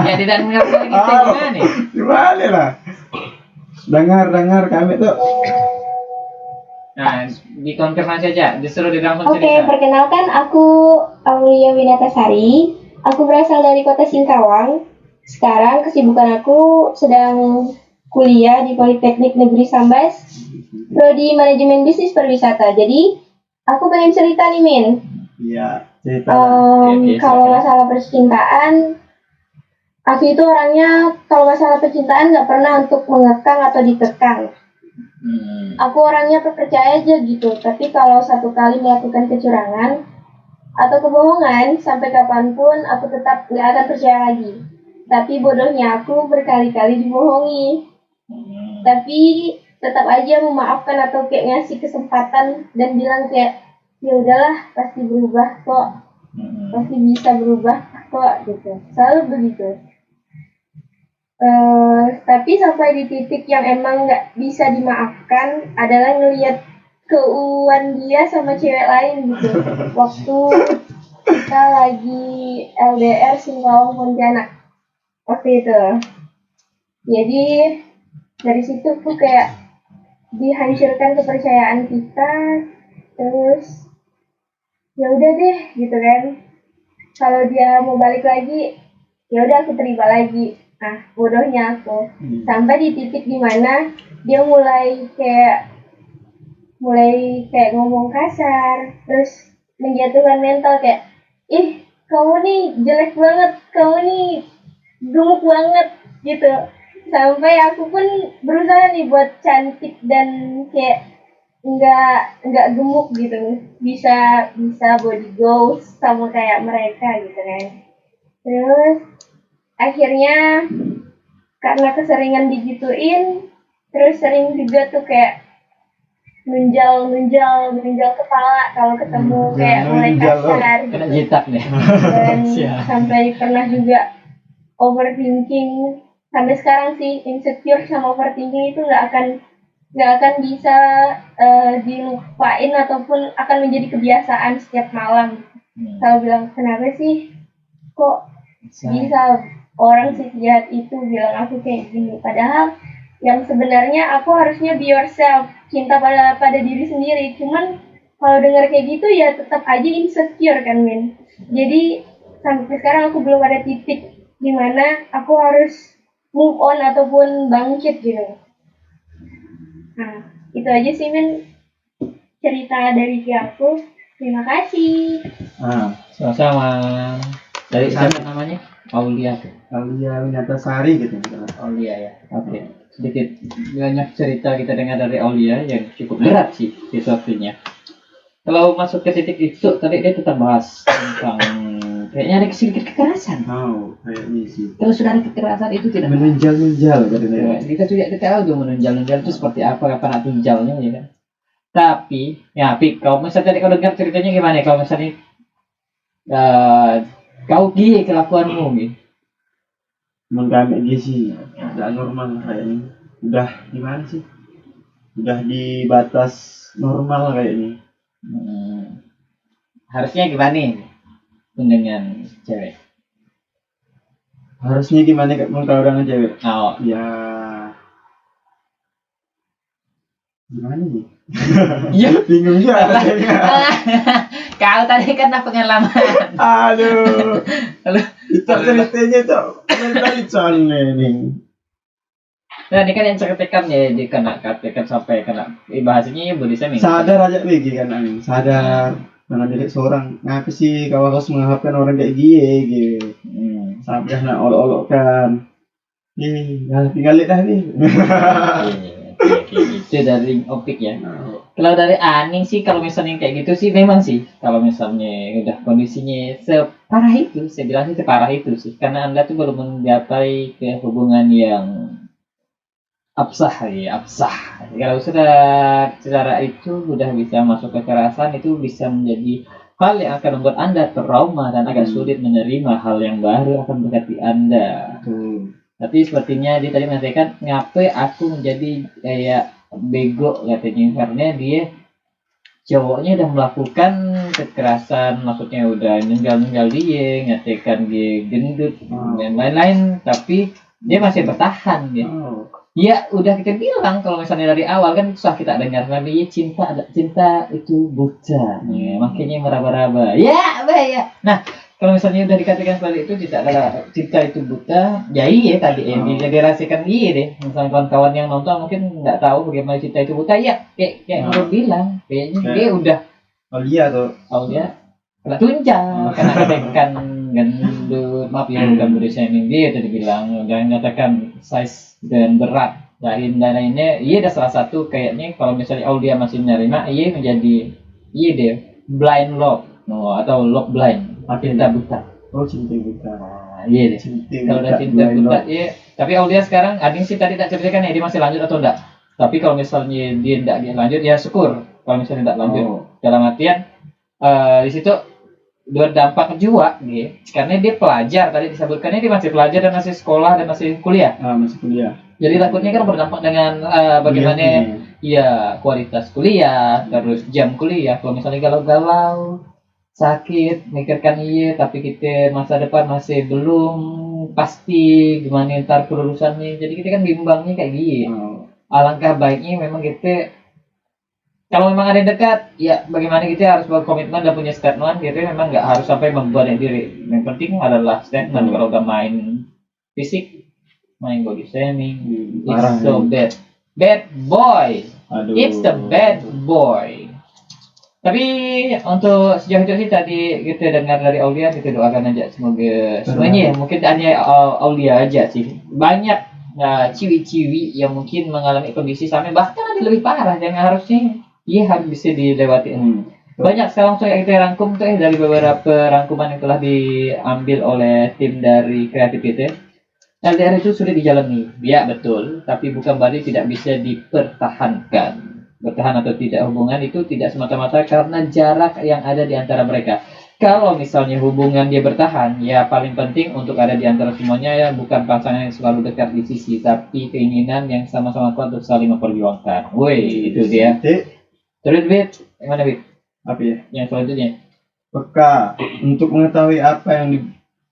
Ya tidak dengar lagi gimana nih? Gimana lah? Dengar kami tuh. Nah, dikonfirmasi aja, disuruh langsung Oke, cerita. perkenalkan aku Aulia Winatasari. Aku berasal dari kota Singkawang. Sekarang kesibukan aku sedang kuliah di Politeknik Negeri Sambas, prodi Manajemen Bisnis Perwisata. Jadi, aku pengen cerita nih, Min. Iya, cerita. Oke, Kalau silakan. masalah percintaan, aku itu orangnya kalau masalah percintaan nggak pernah untuk mengekang atau dikekang. Aku orangnya percaya aja gitu. Tapi kalau satu kali melakukan kecurangan atau kebohongan, sampai kapanpun aku tetap nggak akan percaya lagi. Tapi bodohnya aku berkali-kali dibohongi. Tapi tetap aja memaafkan atau kayak ngasih kesempatan dan bilang kayak ya udahlah pasti berubah kok, pasti bisa berubah kok gitu. Selalu begitu. Tapi sampai di titik yang emang nggak bisa dimaafkan adalah ngelihat keuuan dia sama cewek lain gitu. Waktu kita lagi LDR Singkawang Pontianak waktu itu. Jadi dari situ tuh kayak dihancurkan kepercayaan kita. Terus ya udah deh gitu kan. Kalau dia mau balik lagi, ya udah aku terima lagi. Nah, bodohnya aku sampai di titik dimana dia mulai kayak ngomong kasar, terus menjatuhkan mental kayak, ih kamu nih jelek banget, kamu nih gemuk banget gitu. Sampai aku pun berusaha nih buat cantik dan kayak nggak gemuk gitu, bisa body goals sama kayak mereka gitu kan. Terus akhirnya karena keseringan digituin, terus sering juga tuh kayak nunjal kepala kalau ketemu kayak mulai kasar Kena gitu. jitak nih. Dan Siap. sampai pernah juga overthinking. Sampai sekarang sih insecure sama overthinking itu nggak akan bisa dilupain ataupun akan menjadi kebiasaan setiap malam. Kalau bilang kenapa sih kok bisa orang sejahat itu bilang aku kayak gini, padahal yang sebenarnya aku harusnya be yourself, cinta pada diri sendiri. Cuman kalau dengar kayak gitu ya tetap aja insecure kan, men. Jadi sampai sekarang aku belum ada titik di mana aku harus move on ataupun bangkit gitu. Nah, itu aja sih, men, cerita dari aku. Terima kasih. Sama-sama. Dari siapa namanya? Aulia tuh. Aulia Winatasari gitu. Aulia ya. Oke. Sedikit banyak cerita kita dengar dari Aulia yang cukup berat sih situasinya. Kalau masuk ke titik itu tadi dia tetap bahas tentang kayaknya ada sedikit kekerasan. Kayaknya sih. Kalau sudah ada kekerasan itu tidak Menunjal katanya. kita tidak tahu tuh menunjal itu seperti apa tunjalnya ya kan. Tapi ya Pik, kalau misalnya tadi kau dengar ceritanya gimana? Kalau misalnya kau gini kelakuanmu gitu. Menggame sih nggak normal kayaknya. Udah gimana sih? Udah di batas normal kayaknya. Harusnya gimana nih dengan cewek? Harusnya gimana menurut orang cewek? Oh, Ya gimana nih? iya. Bingung juga rasanya. Kau tadi kan pengalaman. Aduh. Halo. Itu ceritanya tuh tadi soalnya nih. Nah, ini kan yang ceritakan ya dia kena katakan sampai kena bahasanya ya body shaming. Sadar aja Begi kan Amin. Sadar dengan diri seorang. Ngapa sih kau harus mengharapkan orang kayak gitu? Sampai nak olok-olokkan. Tinggalin dah nih. Itu dari Opik ya. Kalau dari Aning sih kalau misalnya kayak gitu sih memang sih kalau misalnya udah kondisinya separah itu, saya bilang sih separah itu sih karena Anda tuh belum mencapai ke hubungan yang absah ya, absah. Kalau sudah secara itu udah bisa masuk kekerasan itu bisa menjadi hal yang akan membuat Anda trauma dan agak sulit menerima hal yang baru akan mendekati Anda. Tapi sepertinya dia tadi mengatakan ngapain aku menjadi kayak bego katanya karena dia cowoknya udah melakukan kekerasan, maksudnya udah ninggal dia, ngatakan dia gendut dan lain-lain, tapi dia masih bertahan ya. Ya udah kita bilang kalau misalnya dari awal kan susah kita dengar tapi ya cinta itu buta ya, makanya meraba-raba ya bahaya. Nah kalau misalnya udah dikatakan seperti itu tidak ada cinta itu buta, ya iya tadi dia dirasakan iya deh. Misalnya kawan-kawan yang nonton mungkin nggak tahu bagaimana cinta itu buta ya kayak Nur bilang kayaknya dia udah dia kena tunjang karena katakan gendut, maaf ya bukan body shaming, dia tadi bilang udah nyatakan size dan berat lainnya. Iya ada salah satu kayaknya kalau misalnya Aulia masih menerima iya menjadi iya deh blind love atau love blind. Cinta buta. Cinta buta. Iya deh. Kalau udah cinta buta, iya. Tapi Aulia sekarang, Ading sih tadi tak ceritakan ya dia masih lanjut atau enggak. Tapi kalau misalnya dia enggak lanjut, ya syukur. Kalau misalnya enggak lanjut, dalam artian di situ berdampak juga, gitu. Karena dia pelajar tadi disebutkannya dia masih pelajar dan masih sekolah dan masih kuliah. Masih kuliah. Jadi takutnya kan berdampak dengan bagaimana ya kualitas kuliah, terus jam kuliah. Kalau misalnya galau-galau sakit mikirkan iya tapi kita masa depan masih belum pasti gimana ntar kelulusannya, jadi kita kan bimbangnya kayak gini. Alangkah baiknya memang kita kalau memang ada yang dekat ya bagaimana kita harus berkomitmen dan punya statement gitu, memang nggak harus sampai membuat diri. Yang penting adalah statement. Kalau udah main fisik main body shaming. Parah, It's so ya. bad boy. Aduh. It's the bad boy. Tapi untuk sejauh itu sih tadi kita dengar dari Aulia, kita doakan aja semoga semuanya ya, mungkin hanya Aulia aja sih. Banyak ciwi-ciwi yang mungkin mengalami kondisi sama, bahkan ada lebih parah yang harusnya harus bisa dilewati. Banyak sekarang yang kita rangkum tuh dari beberapa rangkuman yang telah diambil oleh tim dari Kreativity. LDR itu sudah dijalani, ya betul, tapi bukan berarti tidak bisa dipertahankan. Bertahan atau tidak hubungan itu tidak semata-mata karena jarak yang ada di antara mereka. Kalau misalnya hubungan dia bertahan, ya paling penting untuk ada di antara semuanya ya bukan pasangan yang selalu dekat di sisi, tapi keinginan yang sama-sama kuat untuk saling memperjuangkan. Woi, itu dia. Terus Bit, gimana Bit? Apa ya? Yang selanjutnya. Peka untuk mengetahui apa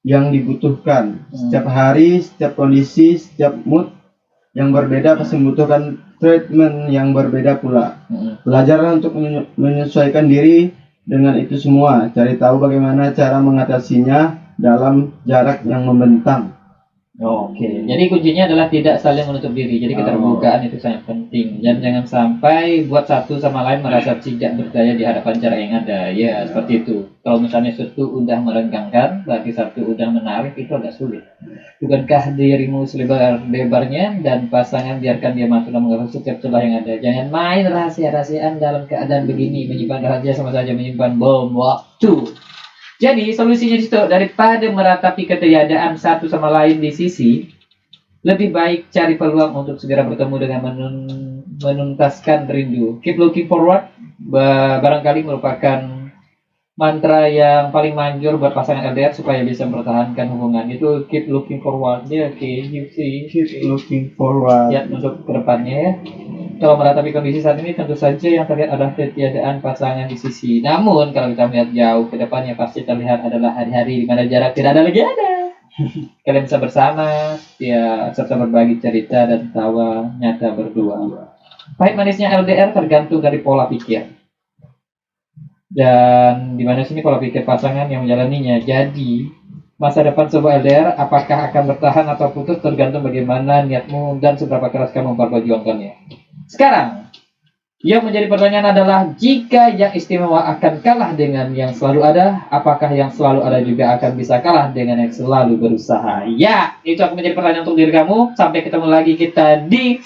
yang dibutuhkan. Setiap hari, setiap kondisi, setiap mood yang berbeda pasti membutuhkan treatment yang berbeda pula. Belajarlah untuk menyesuaikan diri dengan itu semua. Cari tahu bagaimana cara mengatasinya dalam jarak yang membentang. Oke, jadi kuncinya adalah tidak saling menutup diri. Jadi keterbukaan itu sangat penting. Dan jangan sampai buat satu sama lain merasa tidak berdaya di hadapan cara yang ada. Ya, seperti itu. Kalau misalnya satu udah merenggangkan, berarti satu udah menarik, itu agak sulit. Bukankah dirimu selebar-lebarnya dan pasangan biarkan dia masuk dan mengatur setiap celah yang ada. Jangan main rahasia-rahasiaan dalam keadaan begini. Menyimpan rahasia sama saja menyimpan bom waktu. Jadi solusinya itu daripada meratapi ketiadaan satu sama lain di sisi, lebih baik cari peluang untuk segera bertemu dengan menuntaskan rindu. Keep looking forward barangkali merupakan mantra yang paling manjur buat pasangan LDR supaya bisa mempertahankan hubungan. Itu keep looking forward. Ya, Keep looking forward. Ya, untuk kedepannya ya. Kalau meratapi kondisi saat ini tentu saja yang terlihat adalah ketiadaan pasangan di sisi. Namun kalau kita melihat jauh ke depannya pasti terlihat adalah hari-hari di mana jarak tidak ada lagi ada. Kalian bisa bersama, ya, serta berbagi cerita dan tawa nyata berdua. Pahit manisnya LDR tergantung dari pola pikir. Dan di mana sini pola pikir pasangan yang menjalaninya. Jadi masa depan sebuah LDR apakah akan bertahan atau putus tergantung bagaimana niatmu dan seberapa keras kamu memperjuangkannya. Sekarang, yang menjadi pertanyaan adalah jika yang istimewa akan kalah dengan yang selalu ada, apakah yang selalu ada juga akan bisa kalah dengan yang selalu berusaha? Ya, itu akan menjadi pertanyaan untuk diri kamu. Sampai ketemu lagi kita di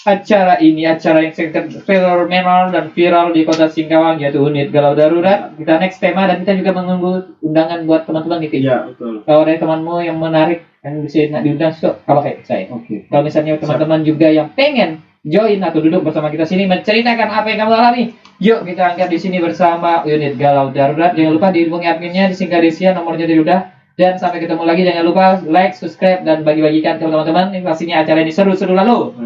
acara ini, acara yang sangat fenomenal dan viral di kota Singkawang, yaitu Unit Galau Darurat. Kita next tema dan kita juga menunggu undangan buat teman-teman gitu. Iya, betul. Kalau ada temanmu yang menarik yang bisa diundang, kalau kayak saya. Oke. Kalau misalnya teman-teman juga yang pengen join atau duduk bersama kita sini menceritakan apa yang kamu alami, yuk kita angkat di sini bersama Unit Galau Darurat. Jangan lupa dihubungi adminnya di Singkadesia, nomornya tadi udah. Dan sampai ketemu lagi, jangan lupa like, subscribe, dan bagi-bagikan ke teman-teman. Ini pastinya acara ini seru-seru lalu.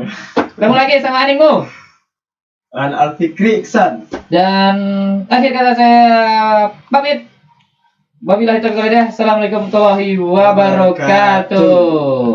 Ketemu lagi sama Aningmu Dan Alfikri Iksan. dan akhir kata saya pamit. Wabillahi taufiq wal hidayah. Assalamualaikum warahmatullahi wabarakatuh.